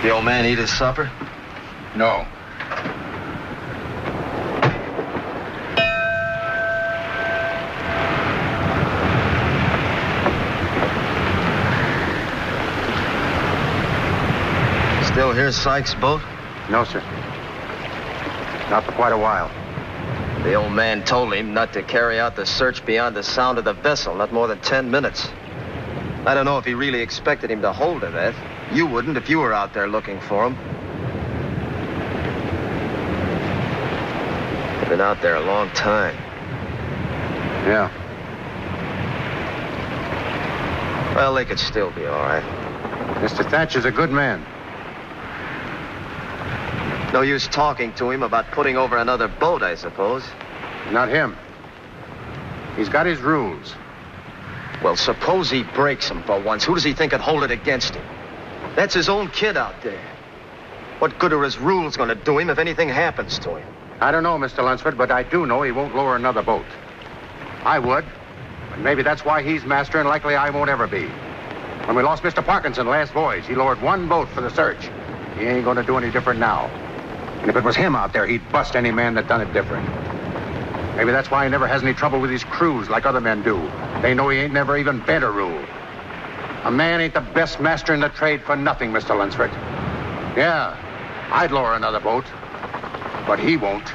The old man eat his supper? No. Still hear Sykes' boat? No, sir. Not for quite a while. The old man told him not to carry out the search beyond the sound of the vessel, not more than 10 minutes. I don't know if he really expected him to hold to that. You wouldn't if you were out there looking for him. You've been out there a long time. Yeah. Well, they could still be all right. Mr. Thatch is a good man. No use talking to him about putting over another boat, I suppose. Not him. He's got his rules. Well, suppose he breaks them for once. Who does he think could hold it against him? That's his own kid out there. What good are his rules going to do him if anything happens to him? I don't know, Mr. Lunceford, but I do know he won't lower another boat. I would. But maybe that's why he's master, and likely I won't ever be. When we lost Mr. Parkinson last voyage, he lowered one boat for the search. He ain't going to do any different now. And if it was him out there, he'd bust any man that done it different. Maybe that's why he never has any trouble with his crews like other men do. They know he ain't never even bent a rule. A man ain't the best master in the trade for nothing, Mr. Lunceford. Yeah, I'd lower another boat, but he won't.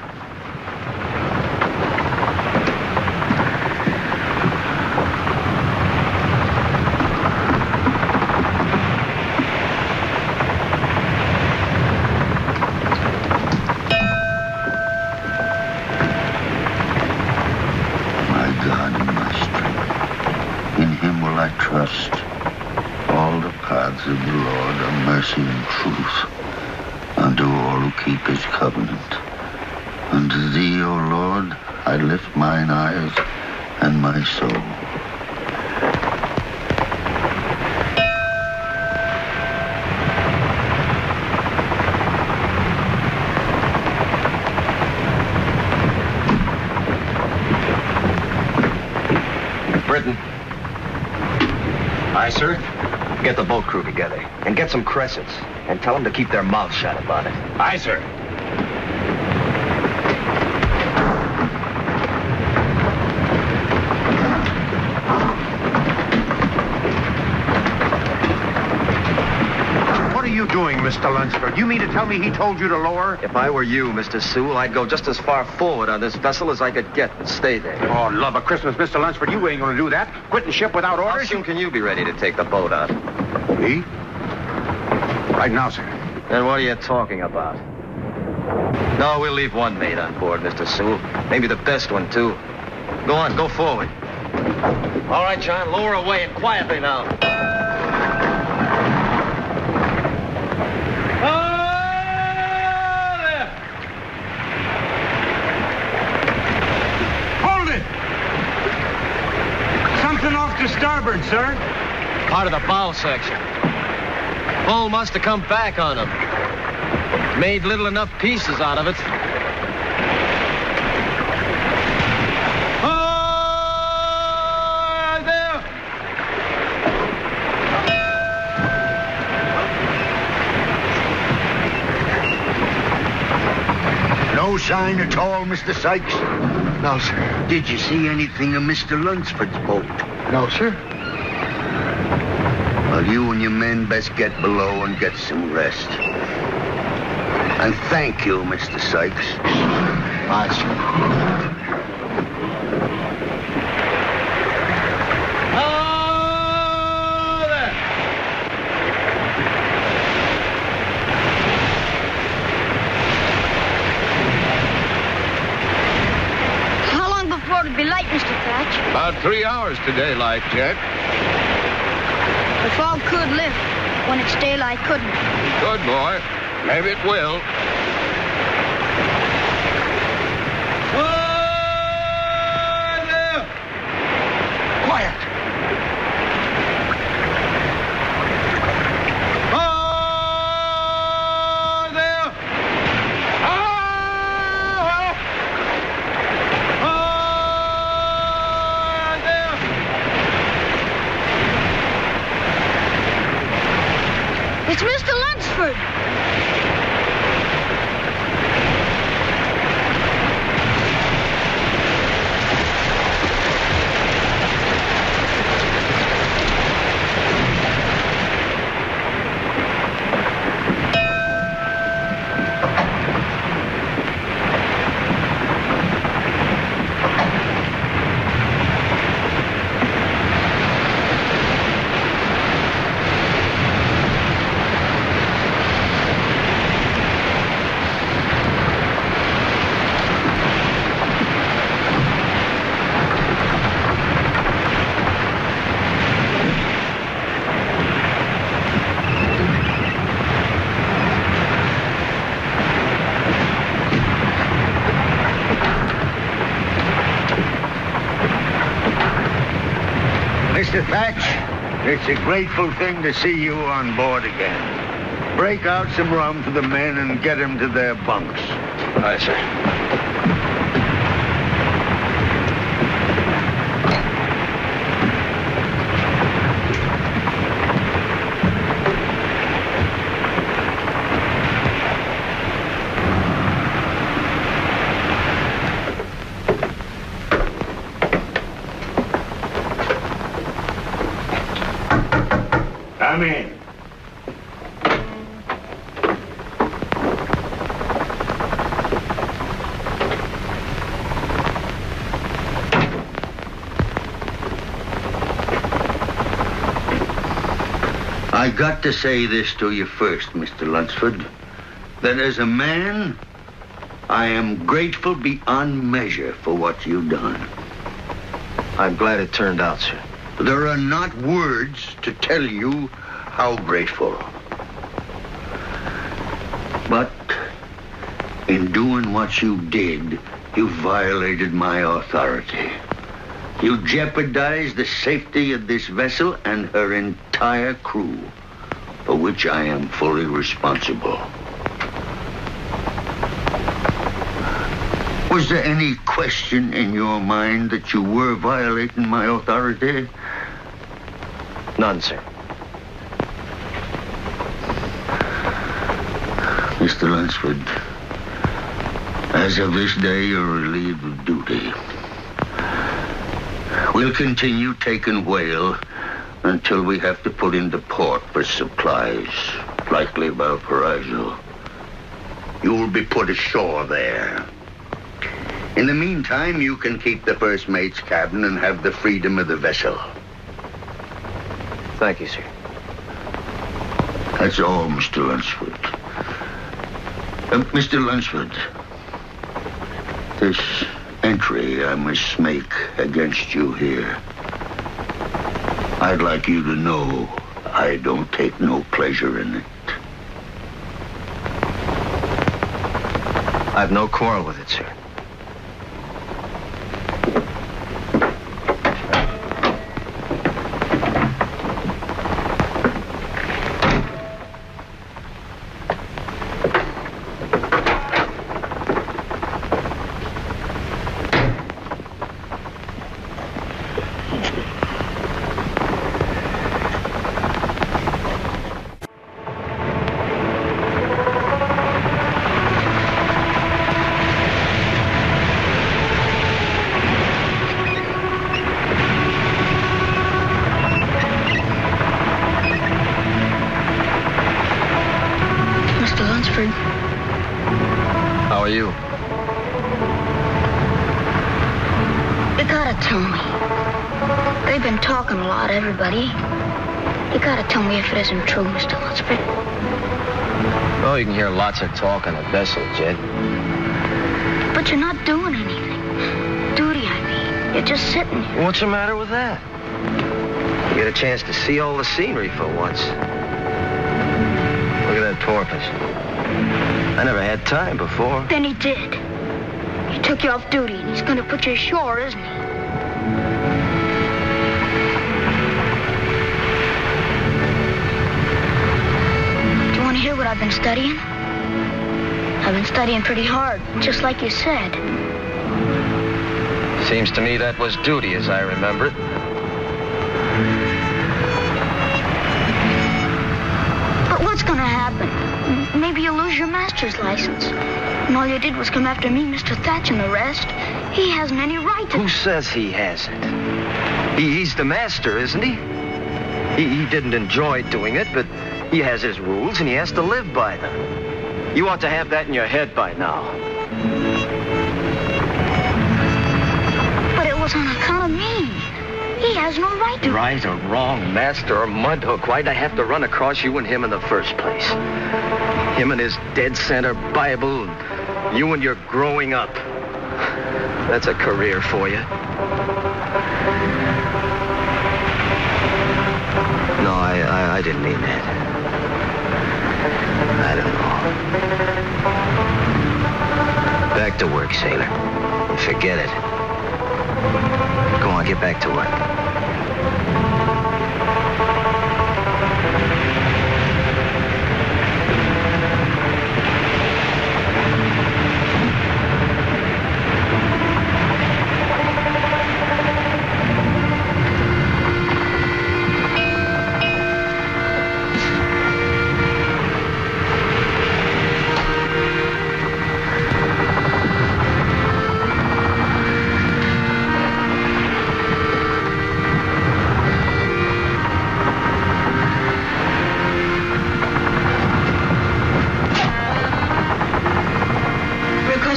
Trust. All the paths of the Lord are mercy and truth unto all who keep his covenant. Unto thee, O Lord, I lift mine eyes and my soul. Britain. Aye, sir. Get the boat crew together and get some cressets and tell them to keep their mouths shut about it. Aye, sir. What are you doing, Mr. Lunceford? You mean to tell me he told you to lower? If I were you, Mr. Sewell, I'd go just as far forward on this vessel as I could get and stay there. Oh, love of Christmas, Mr. Lunceford, you ain't going to do that. Quitting ship without How orders? soon can you be ready to take the boat out? Me? Right now, sir. Then what are you talking about? No, we'll leave one mate on board, Mr. Sewell. Maybe the best one, too. Go on, go forward. All right, John, lower away and quietly now. Off to starboard, sir. Part of the bow section. Hull must have come back on him. Made little enough pieces out of it. Oh, there! No sign at all, Mr. Sykes? No, sir. Did you see anything of Mr. Lunceford's boat? No, sir. Well, you and your men best get below and get some rest. And thank you, Mr. Sykes. Aye, sir. It'll be light, Mr. Thatch. About 3 hours to daylight, Jack. The fog could lift when it's daylight, couldn't it? Good boy. Maybe it will. Quiet. It's Mr. Lunceford. Mr. Thatch, it's a grateful thing to see you on board again. Break out some rum for the men and get them to their bunks. Aye, sir. Come in. I got to say this to you first, Mr. Lunceford, that as a man, I am grateful beyond measure for what you've done. I'm glad it turned out, sir. There are not words to tell you how grateful. But in doing what you did, you violated my authority. You jeopardized the safety of this vessel and her entire crew, for which I am fully responsible. Was there any question in your mind that you were violating my authority? None, sir. Mr. Lunceford, as of this day, you're relieved of duty. We'll continue taking whale until we have to put into port for supplies, likely Valparaiso. You will be put ashore there. In the meantime, you can keep the first mate's cabin and have the freedom of the vessel. Thank you, sir. That's all, Mr. Lunceford. Mr. Lunceford, this entry I must make against you here, I'd like you to know I don't take no pleasure in it. I've no quarrel with it, sir. They've been talking a lot, everybody. You gotta tell me if it isn't true, Mr. Lunceford. Oh, you can hear lots of talk on a vessel, Jed. But you're not doing anything. Duty, I mean. You're just sitting here. What's the matter with that? You get a chance to see all the scenery for once. Look at that porpoise. I never had time before. Then he did. He took you off duty, and he's gonna put you ashore, isn't he? Do you want to hear what I've been studying? I've been studying pretty hard, just like you said. Seems to me that was duty, as I remember it. But what's gonna happen? Maybe you'll lose your master's license. And all you did was come after me, Mr. Thatch, and the rest. He hasn't any right to... Who says he hasn't? He's the master, isn't he? He didn't enjoy doing it, but he has his rules, and he has to live by them. You ought to have that in your head by now. But it was on account of me. He has no right to... Right or wrong, master or mudhook, why'd I have to run across you and him in the first place? Him and his dead center Bible, and you and your growing up. That's a career for you. No, I didn't mean that. I don't know. Back to work, sailor. Forget it. Go on, get back to work.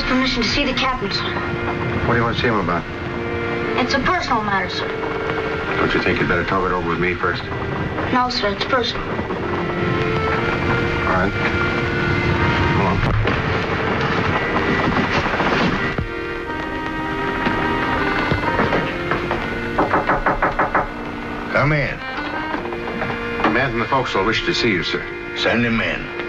Permission to see the captain, sir. What do you want to see him about? It's a personal matter, sir. Don't you think you'd better talk it over with me first? No, sir, it's personal. All right. Come on. Come in. The man from the forecastle wishes to see you, sir. Send him in.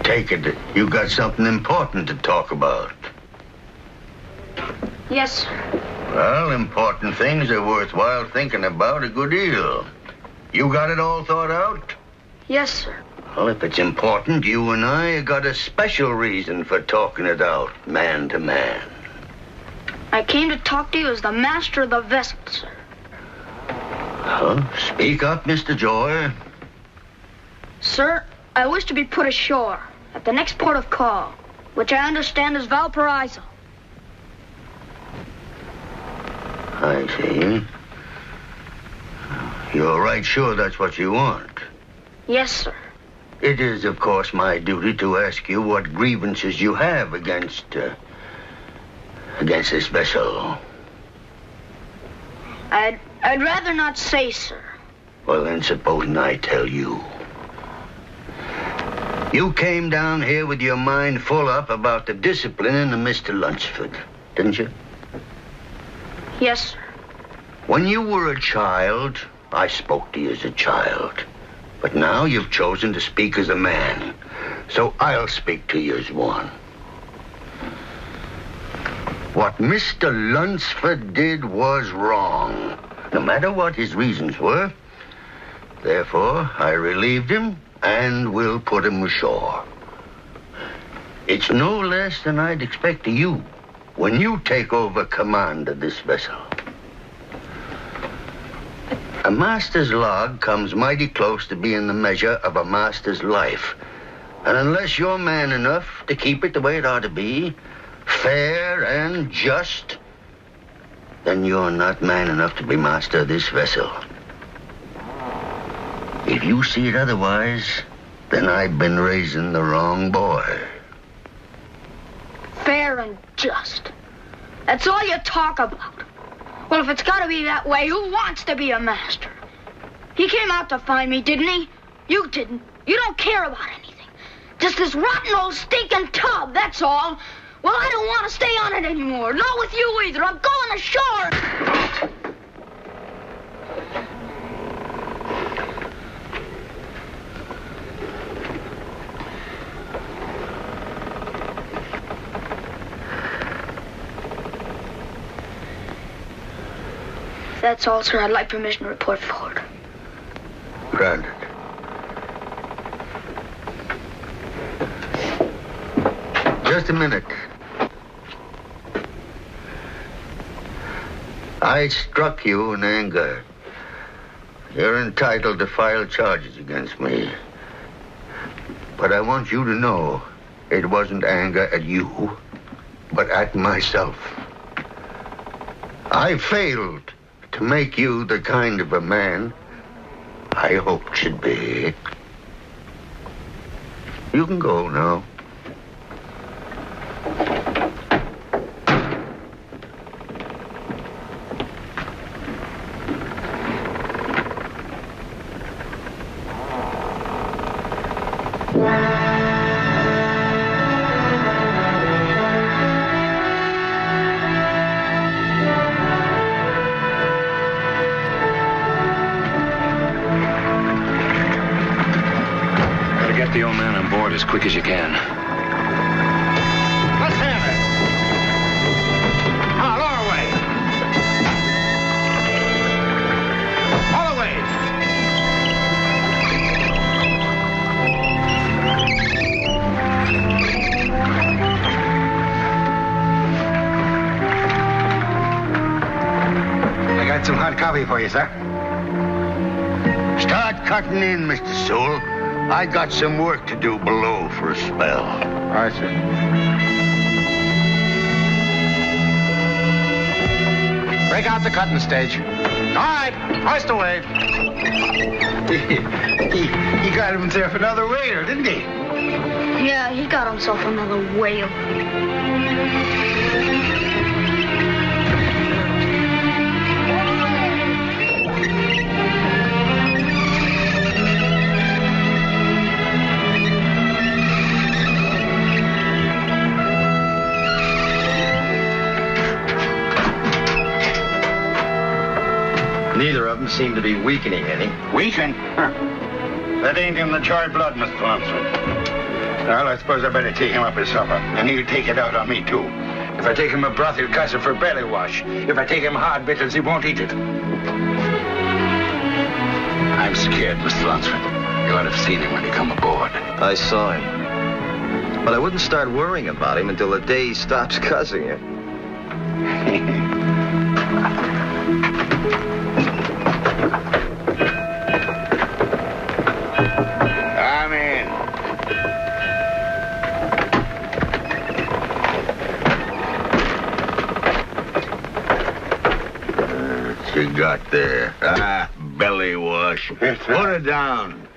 Take it that you got something important to talk about. Yes, sir. Well, important things are worthwhile thinking about a good deal. You got it all thought out? Yes, sir. Well, if it's important, you and I have got a special reason for talking it out, man to man. I came to talk to you as the master of the vessel, sir. Speak up, Mr. Joy. Sir, I wish to be put ashore at the next port of call, which I understand is Valparaiso. I see. You're right sure that's what you want. Yes, sir. It is, of course, my duty to ask you what grievances you have against this vessel. I'd rather not say, sir. Well, then, supposing I tell you. You came down here with your mind full up about the disciplining of Mr. Lunceford, didn't you? Yes, sir. When you were a child, I spoke to you as a child. But now you've chosen to speak as a man. So I'll speak to you as one. What Mr. Lunceford did was wrong, no matter what his reasons were. Therefore, I relieved him and will put him ashore. It's no less than I'd expect of you when you take over command of this vessel. A master's log comes mighty close to being the measure of a master's life. And unless you're man enough to keep it the way it ought to be, fair and just, then you're not man enough to be master of this vessel. If you see it otherwise, then I've been raising the wrong boy. Fair and just. That's all you talk about. Well, if it's got to be that way, who wants to be a master? He came out to find me, didn't he? You didn't. You don't care about anything. Just this rotten old stinking tub, that's all. Well, I don't want to stay on it anymore. Not with you either. I'm going ashore. That's all, sir. I'd like permission to report forward. Granted. Just a minute. I struck you in anger. You're entitled to file charges against me. But I want you to know it wasn't anger at you, but at myself. I failed to make you the kind of a man I hoped you'd be. You can go now. The old man on board as quick as you can. Let's have it. Now, lower away. All away. I got some hot coffee for you, sir. Start cutting in, Mr. Sewell. I got some work to do below for a spell. All right, sir. Break out the cutting stage. All right, hoist away. he got himself another whaler, didn't he? Yeah, he got himself another whale. Neither of them seem to be weakening any. Weaken? Huh. That ain't in the charred blood, Mr. Lunceford. Well, I suppose I better take him up his supper, and he'll take it out on me, too. If I take him a broth, he'll cuss it for belly wash. If I take him hard victuals, he won't eat it. I'm scared, Mr. Lunceford. You ought to have seen him when he come aboard. I saw him. But I wouldn't start worrying about him until the day he stops cussing you. Come in. What you got there? Belly wash. Yes, sir. Put it down.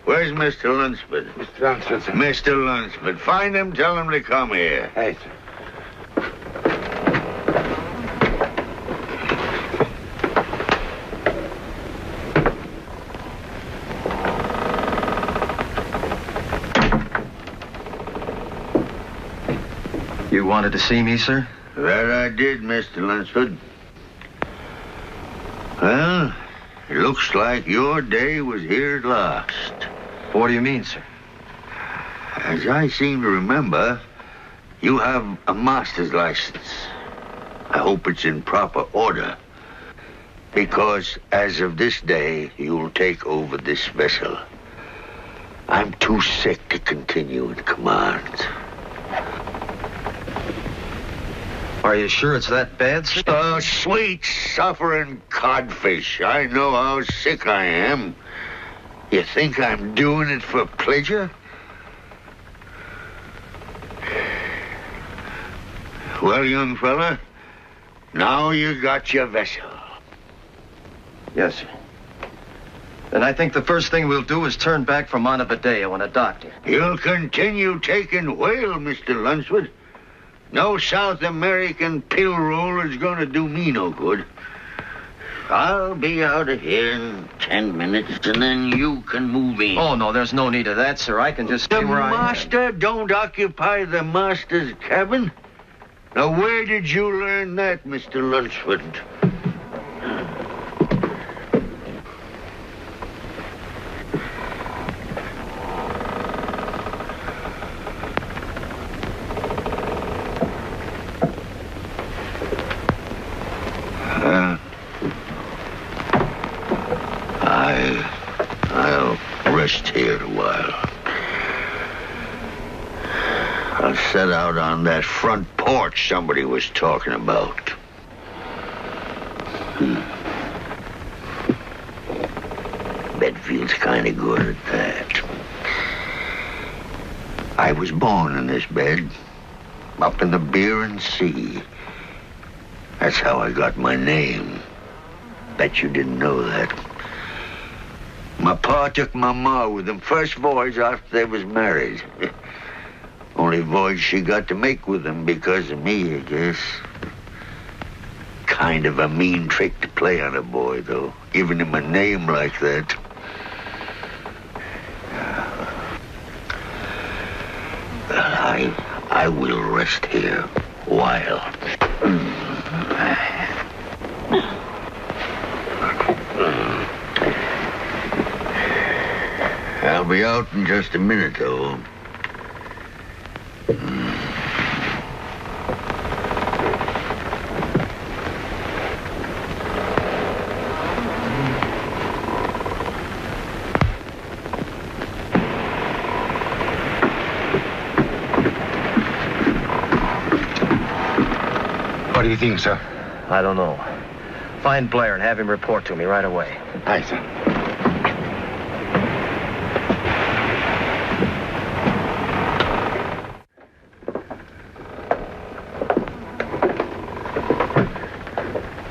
Where's Mr. Lunceford? Mr. Lunceford, sir. Mr. Lunceford. Find him, tell him to come here. Hey, sir. You wanted to see me, sir? That I did, Mr. Lunceford. Well, it looks like your day was here at last. What do you mean, sir? As I seem to remember, you have a master's license. I hope it's in proper order. Because as of this day, you'll take over this vessel. I'm too sick to continue in command. Are you sure it's that bad, sir? Oh, sweet suffering codfish. I know how sick I am. You think I'm doing it for pleasure? Well, young fella, Now you got your vessel. Yes, sir. Then I think the first thing we'll do is turn back for Montevideo and a doctor. You'll continue taking whale, Mr. Lunceford. No South American pill roll is going to do me no good. I'll be out of here in 10 minutes, and then you can move in. Oh, no, there's no need of that, sir. I can just stay where I am. The master don't occupy the master's cabin. Now, where did you learn that, Mr. Lunceford? I'll rest here a while. I'll set out on that front porch somebody was talking about. Bed feels kind of good at that. I was born in this bed, up in the Bering Sea. That's how I got my name. Bet you didn't know that. My pa took my ma with him first voyage after they was married. Only voyage she got to make with him because of me, I guess. Kind of a mean trick to play on a boy, though, giving him a name like that. I will rest here a while. I'll be out in just a minute, though. What do you think, sir? I don't know. Find Blair and have him report to me right away. Aye, sir.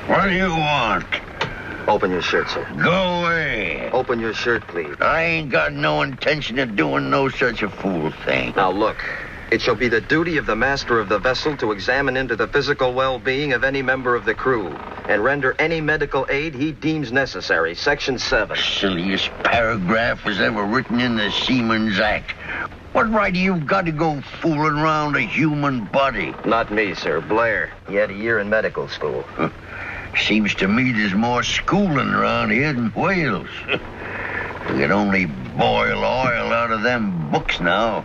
What do you want? Open your shirt, sir. Go away. Open your shirt, please. I ain't got no intention of doing no such a fool thing. Now, look. It shall be the duty of the master of the vessel to examine into the physical well-being of any member of the crew and render any medical aid he deems necessary. Section 7. Silliest paragraph was ever written in the Seaman's Act. What right do you got to go fooling around a human body? Not me, sir. Blair. He had a year in medical school. Seems to me there's more schooling around here than whales. We can only boil oil out of them books now.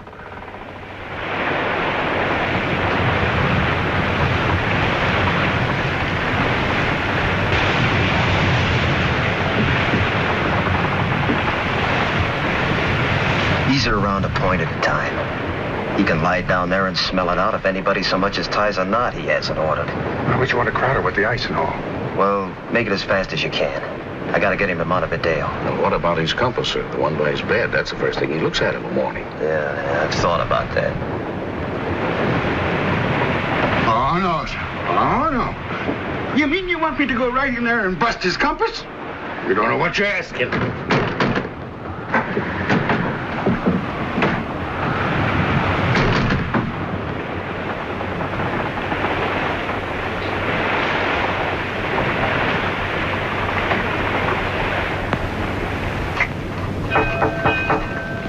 These are around a point at a time. He can lie down there and smell it out if anybody so much as ties a knot he hasn't ordered. But you want to crowd her with the ice and all? Well, make it as fast as you can. I gotta get him to Montevideo. And what about his compass, sir? The one by his bed. That's the first thing he looks at in the morning. Yeah, I've thought about that. Oh, no, sir. Oh, no. You mean you want me to go right in there and bust his compass? You don't know what you're asking.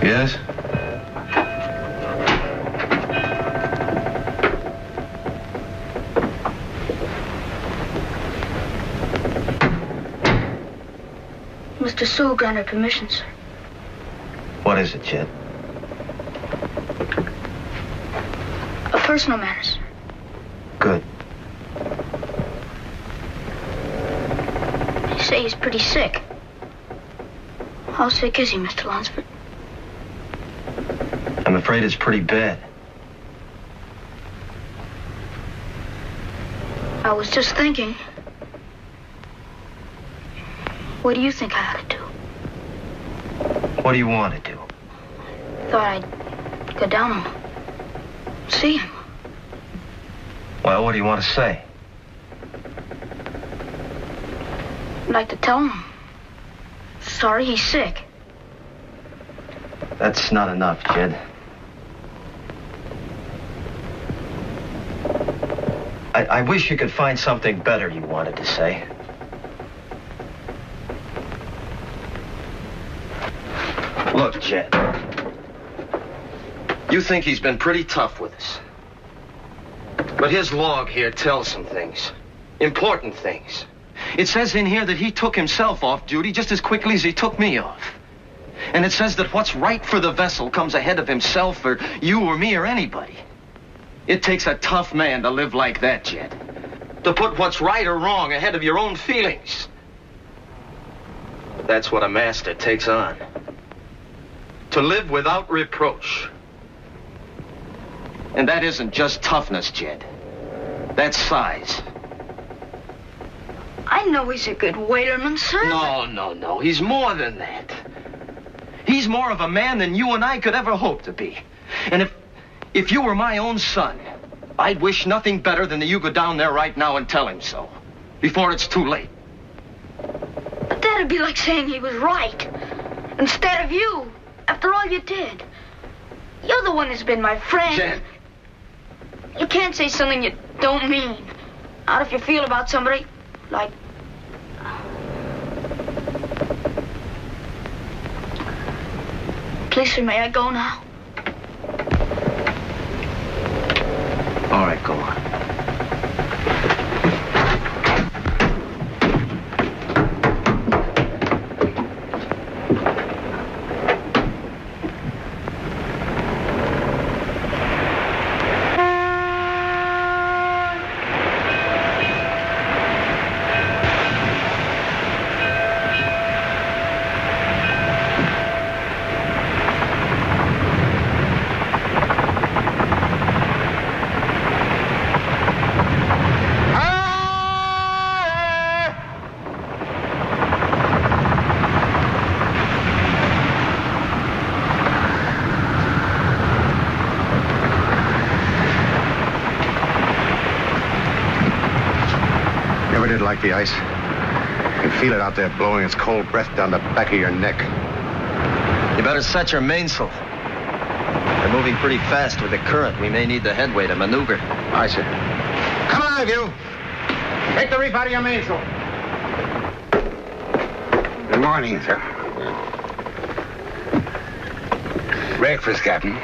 Yes? Mr. Sewell granted permission, sir. What is it, Chet? A personal matter, sir. Good. You say he's pretty sick. How sick is he, Mr. Lunceford? I'm afraid it's pretty bad. I was just thinking. What do you think I ought to do? What do you want to do? Thought I'd go down and see him. Well, what do you want to say? I'd like to tell him. Sorry, he's sick. That's not enough, Jed. I wish you could find something better you wanted to say. Look, Jed. You think he's been pretty tough with us. But his log here tells some things. Important things. It says in here that he took himself off duty just as quickly as he took me off. And it says that what's right for the vessel comes ahead of himself or you or me or anybody. It takes a tough man to live like that, Jed. To put what's right or wrong ahead of your own feelings. But that's what a master takes on. To live without reproach. And that isn't just toughness, Jed. That's size. I know he's a good waiterman, sir. No. He's more than that. He's more of a man than you and I could ever hope to be. And if you were my own son, I'd wish nothing better than that you go down there right now and tell him so. Before it's too late. But that'd be like saying he was right. Instead of you. After all you did. You're the one who's been my friend. Jen. You can't say something you don't mean. Not if you feel about somebody like... Please, sir, may I go now? All right, go on. Like the ice. You can feel it out there blowing its cold breath down the back of your neck. You better set your mainsail. They're moving pretty fast with the current. We may need the headway to maneuver. Aye, sir. Come alive, you! Take the reef out of your mainsail. Good morning, sir. Breakfast, Captain.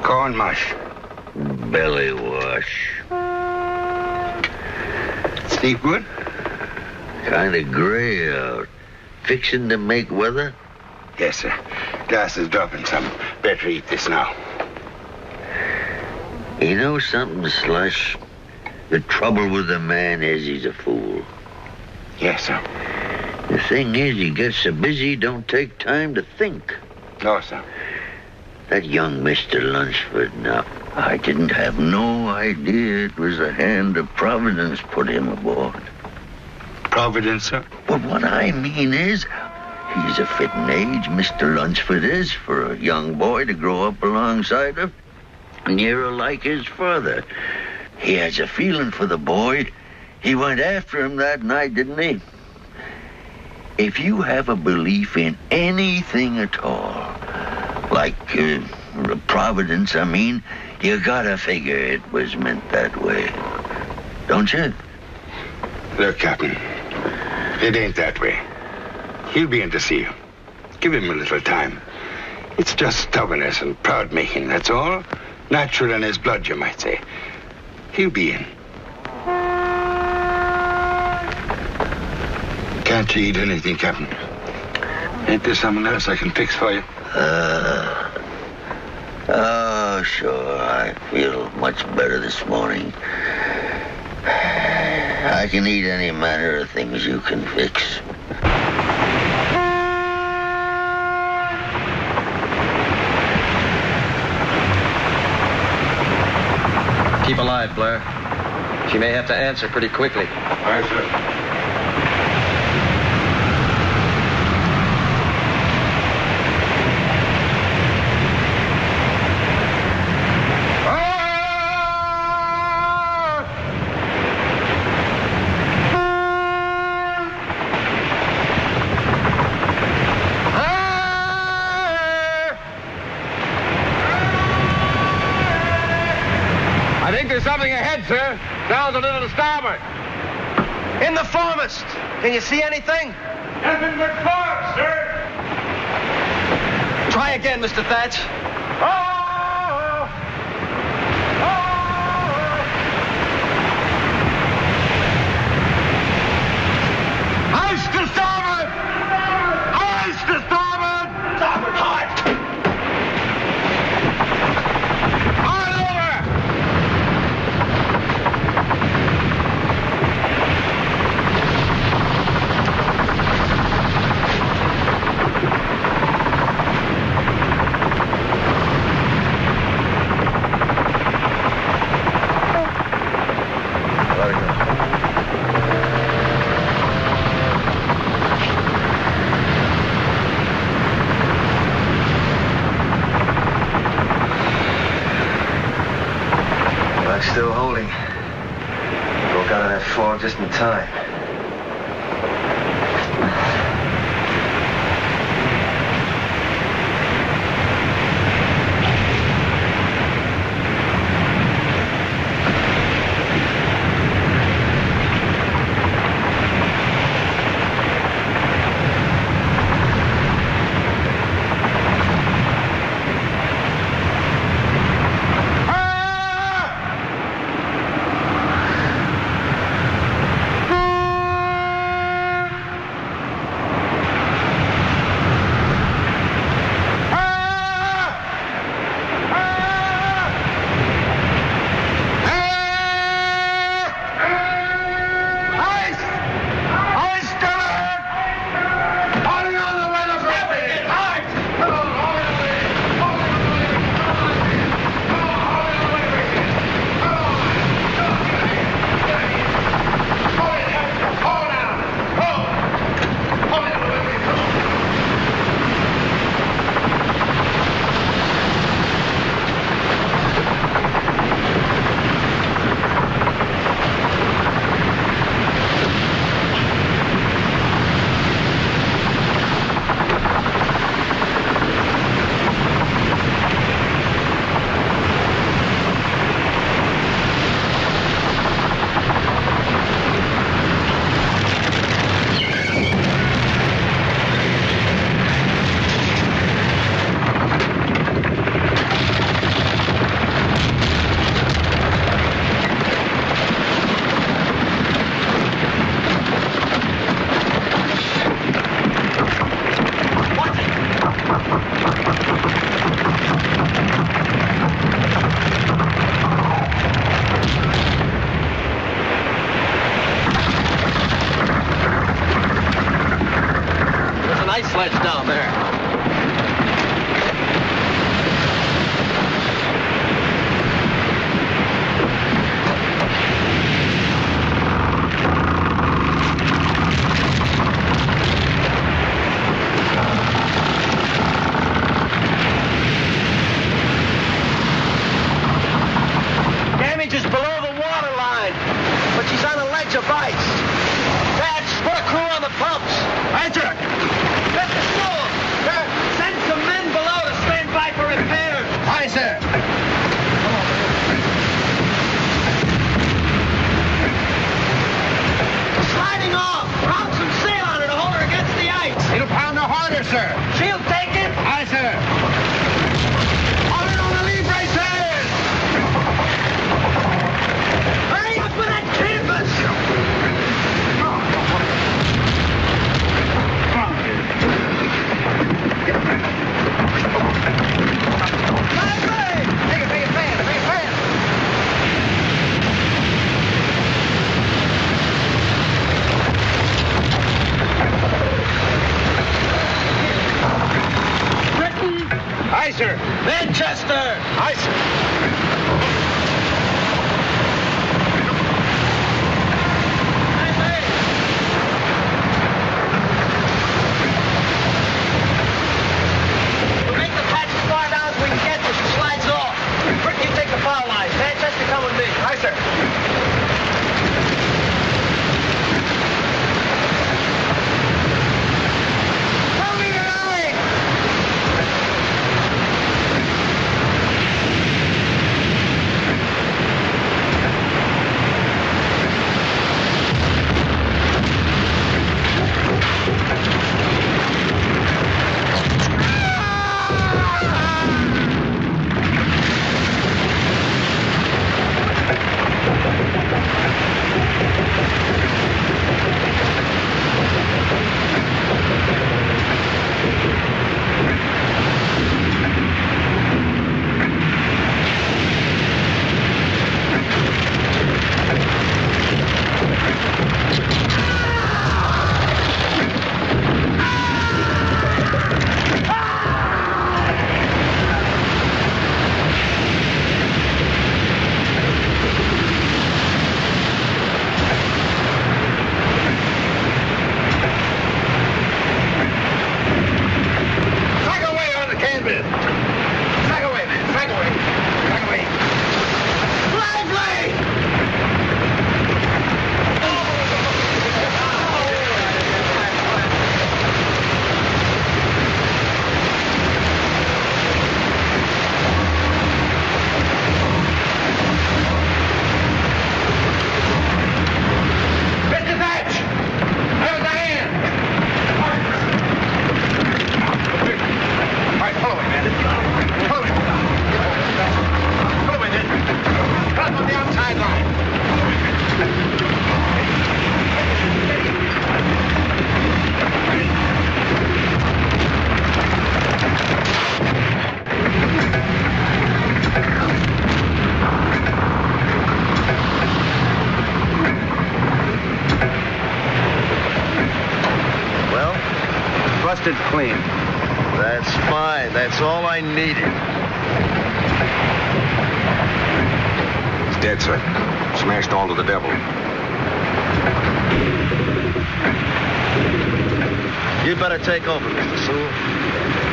Corn mush. Belly wash. Sleep good? Kind of gray out. Fixing to make weather? Yes, sir. Glass is dropping some. Better eat this now. You know something, Slush? The trouble with a man is he's a fool. Yes, sir. The thing is, he gets so busy he don't take time to think. No, sir. That young Mr. Lunceford, now, I didn't have no idea it was the hand of Providence put him aboard. Providence, sir? But what I mean is, he's a fitting age, Mr. Lunceford is, for a young boy to grow up alongside of. Nearer like his father. He has a feeling for the boy. He went after him that night, didn't he? If you have a belief in anything at all, like Providence, I mean, you gotta figure it was meant that way. Don't you? Look, Captain, it ain't that way. He'll be in to see you. Give him a little time. It's just stubbornness and proud-making, that's all. Natural in his blood, you might say. He'll be in. Can't you eat anything, Captain? Ain't there something else I can fix for you? Oh, sure. I feel much better this morning. I can eat any manner of things you can fix. Keep alive, Blair. She may have to answer pretty quickly. Aye, sir. sir. Sounds a little to starboard. In the foremast. Can you see anything? Nothing but fog, sir. Try again, Mr. Thatch. Oh! Ice to starboard! Ice to starboard! Starboard, hard! Hard over! Let her go. Well, still holding. Broke out of that fog just in time. Sledge down there. Damage is below the water line, but she's on a ledge of ice. Thatch, put a crew on the pumps. Roger! Let the school! Send some men below to stand by for repairs. Aye, sir. Sliding off! Pound some sail on her to hold her against the ice. It'll pound no harder, sir. She'll take it. Aye, sir. Hold it on the lee braces! Hurry up with that canvas! Aye, sir. Manchester! Aye, sir. We'll make the patch as far down as we can get till she slides off. Rick, you take the foul line. Manchester, come with me. Aye, sir. Tell me your line! busted clean. That's fine. That's all I needed. He's dead, sir. Smashed all to the devil. You'd better take over, Mr. Sewell.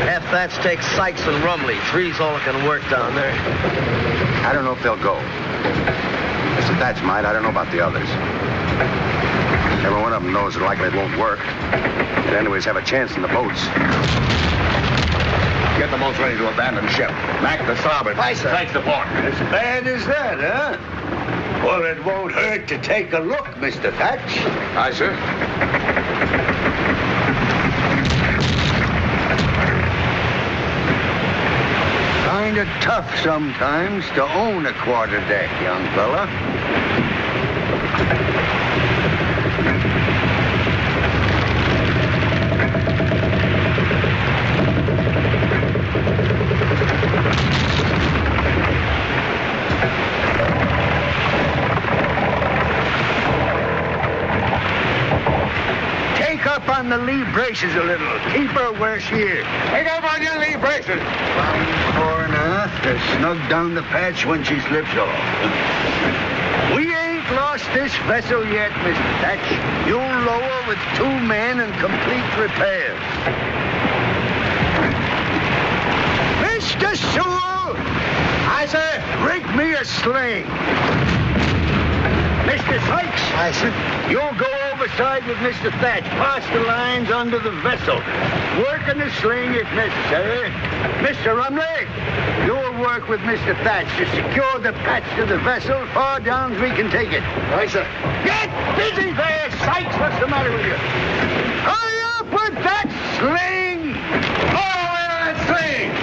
Have Thatch take Sykes and Rumley. Three's all that can work down there. I don't know if they'll go. Mr. Thatch might. I don't know about the others. Every one of them knows that likely it won't work. But anyways, have a chance in the boats. Get the boats ready to abandon ship. Mac the starboard. Aye, sir. Sykes the port. As bad as that, huh? Well, it won't hurt to take a look, Mr. Thatch. Aye, sir. Kind of tough sometimes to own a quarterdeck, young fella. Take up on the lee braces a little. Keep her where she is. Take up on your lee braces. Round fore and aft to snug down the patch when she slips off. We ain't lost this vessel yet, Mr. Thatch. You'll lower with 2 men and complete repairs. Mr. Sewell! I say, rig me a sling. Mr. Sykes! Aye, sir. You'll go overside with Mr. Thatch, pass the lines under the vessel. Work in the sling if necessary. Mr. Rumley, you'll work with Mr. Thatch to secure the patch to the vessel far down as we can take it. Aye, sir. Get busy there, Sykes. What's the matter with you? Hurry up with that sling! Oh, that sling!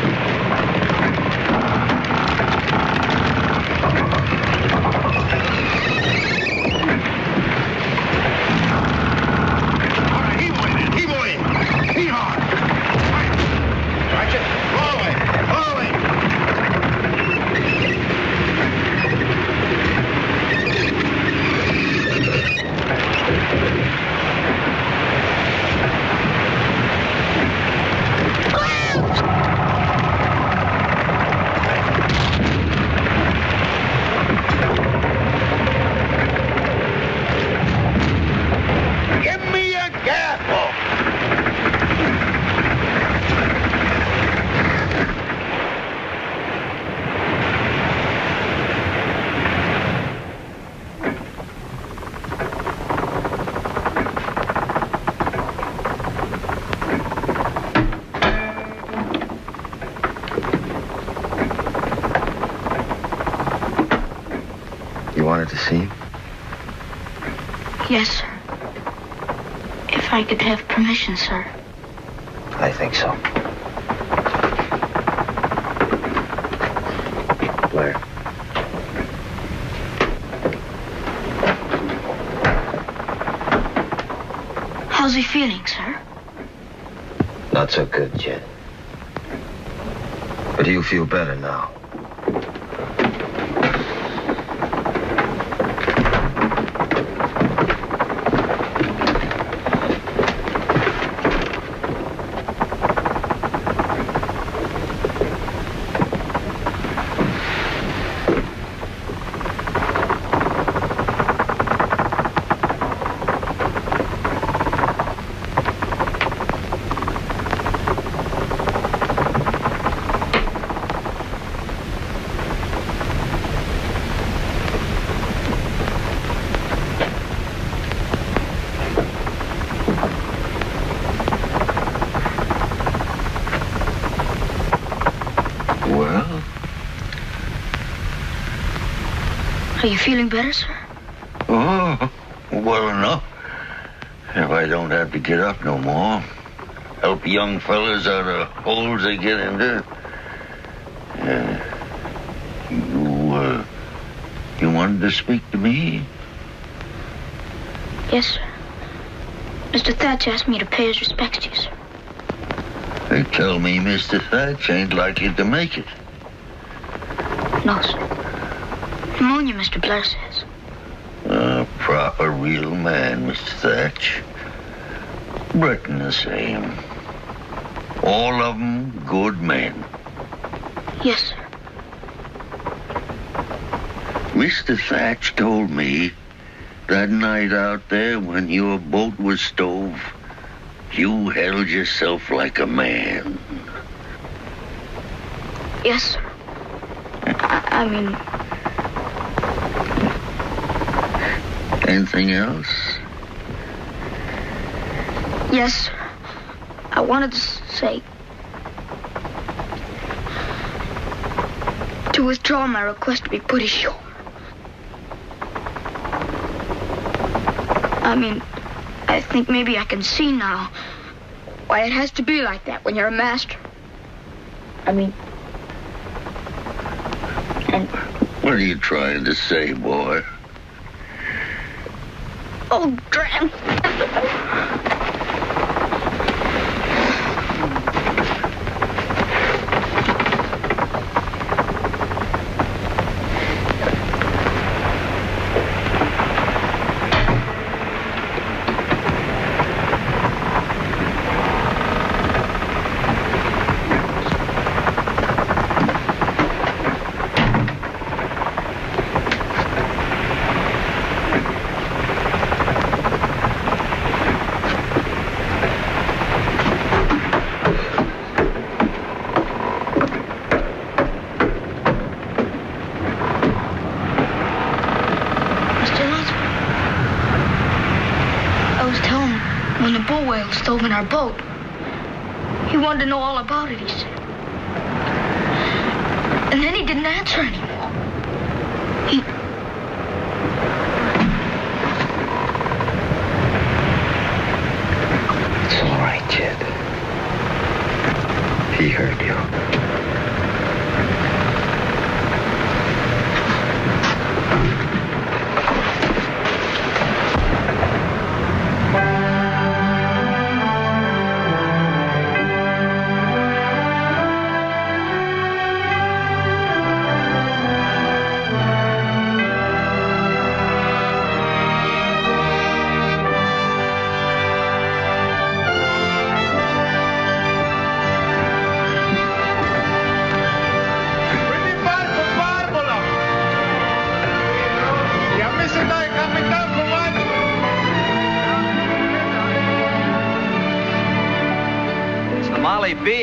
Wanted to see him? Yes, sir. If I could have permission, sir. I think so. Blair. How's he feeling, sir? Not so good yet. But he'll feel better now. Are you feeling better, sir? Oh, well enough. If I don't have to get up no more. Help young fellas out of holes they get into. You wanted to speak to me? Yes, sir. Mr. Thatch asked me to pay his respects to you, sir. They tell me Mr. Thatch ain't likely to make it. No, sir. Pneumonia, Mr. Blair says. A proper real man, Mr. Thatch. Breton the same. All of them good men. Yes, sir. Mr. Thatch told me that night out there when your boat was stove, you held yourself like a man. Yes, sir. I mean... Anything else? Yes, sir. I wanted to say... to withdraw my request to be put ashore. I mean, I think maybe I can see now why it has to be like that when you're a master. I mean... And... What are you trying to say, boy? Oh, damn. Stove in our boat. He wanted to know all about it, he said. And then he didn't answer anymore. It's all right, kid. He heard you.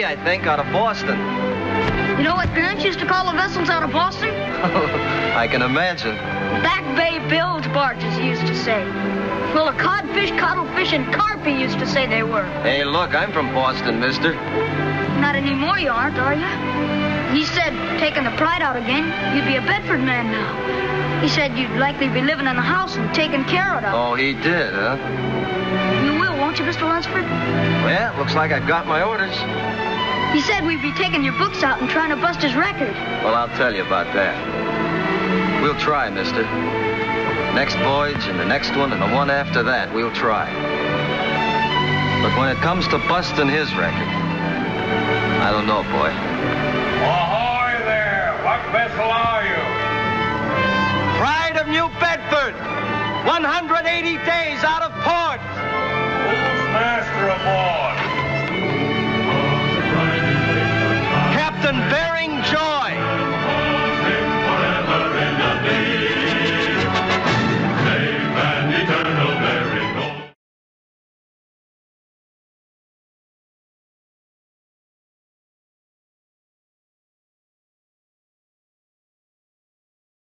I think, out of Boston. You know what parents used to call the vessels out of Boston? I can imagine. Back Bay bilge barges, he used to say. Full of codfish, cuttlefish, and carp, he used to say they were. Hey, look, I'm from Boston, mister. Not anymore you aren't, are you? He said, taking the pride out again, you'd be a Bedford man now. He said you'd likely be living in a house and taken care of. Oh, he did, huh? You will, won't you, Mr. Lunceford? Well, looks like I've got my orders. He said we'd be taking your books out and trying to bust his record. Well, I'll tell you about that. We'll try, mister. Next voyage and the next one and the one after that, we'll try. But when it comes to busting his record, I don't know, boy. Ahoy there! What vessel are you? Pride of New Bedford! 180 days out of port! Who's master aboard?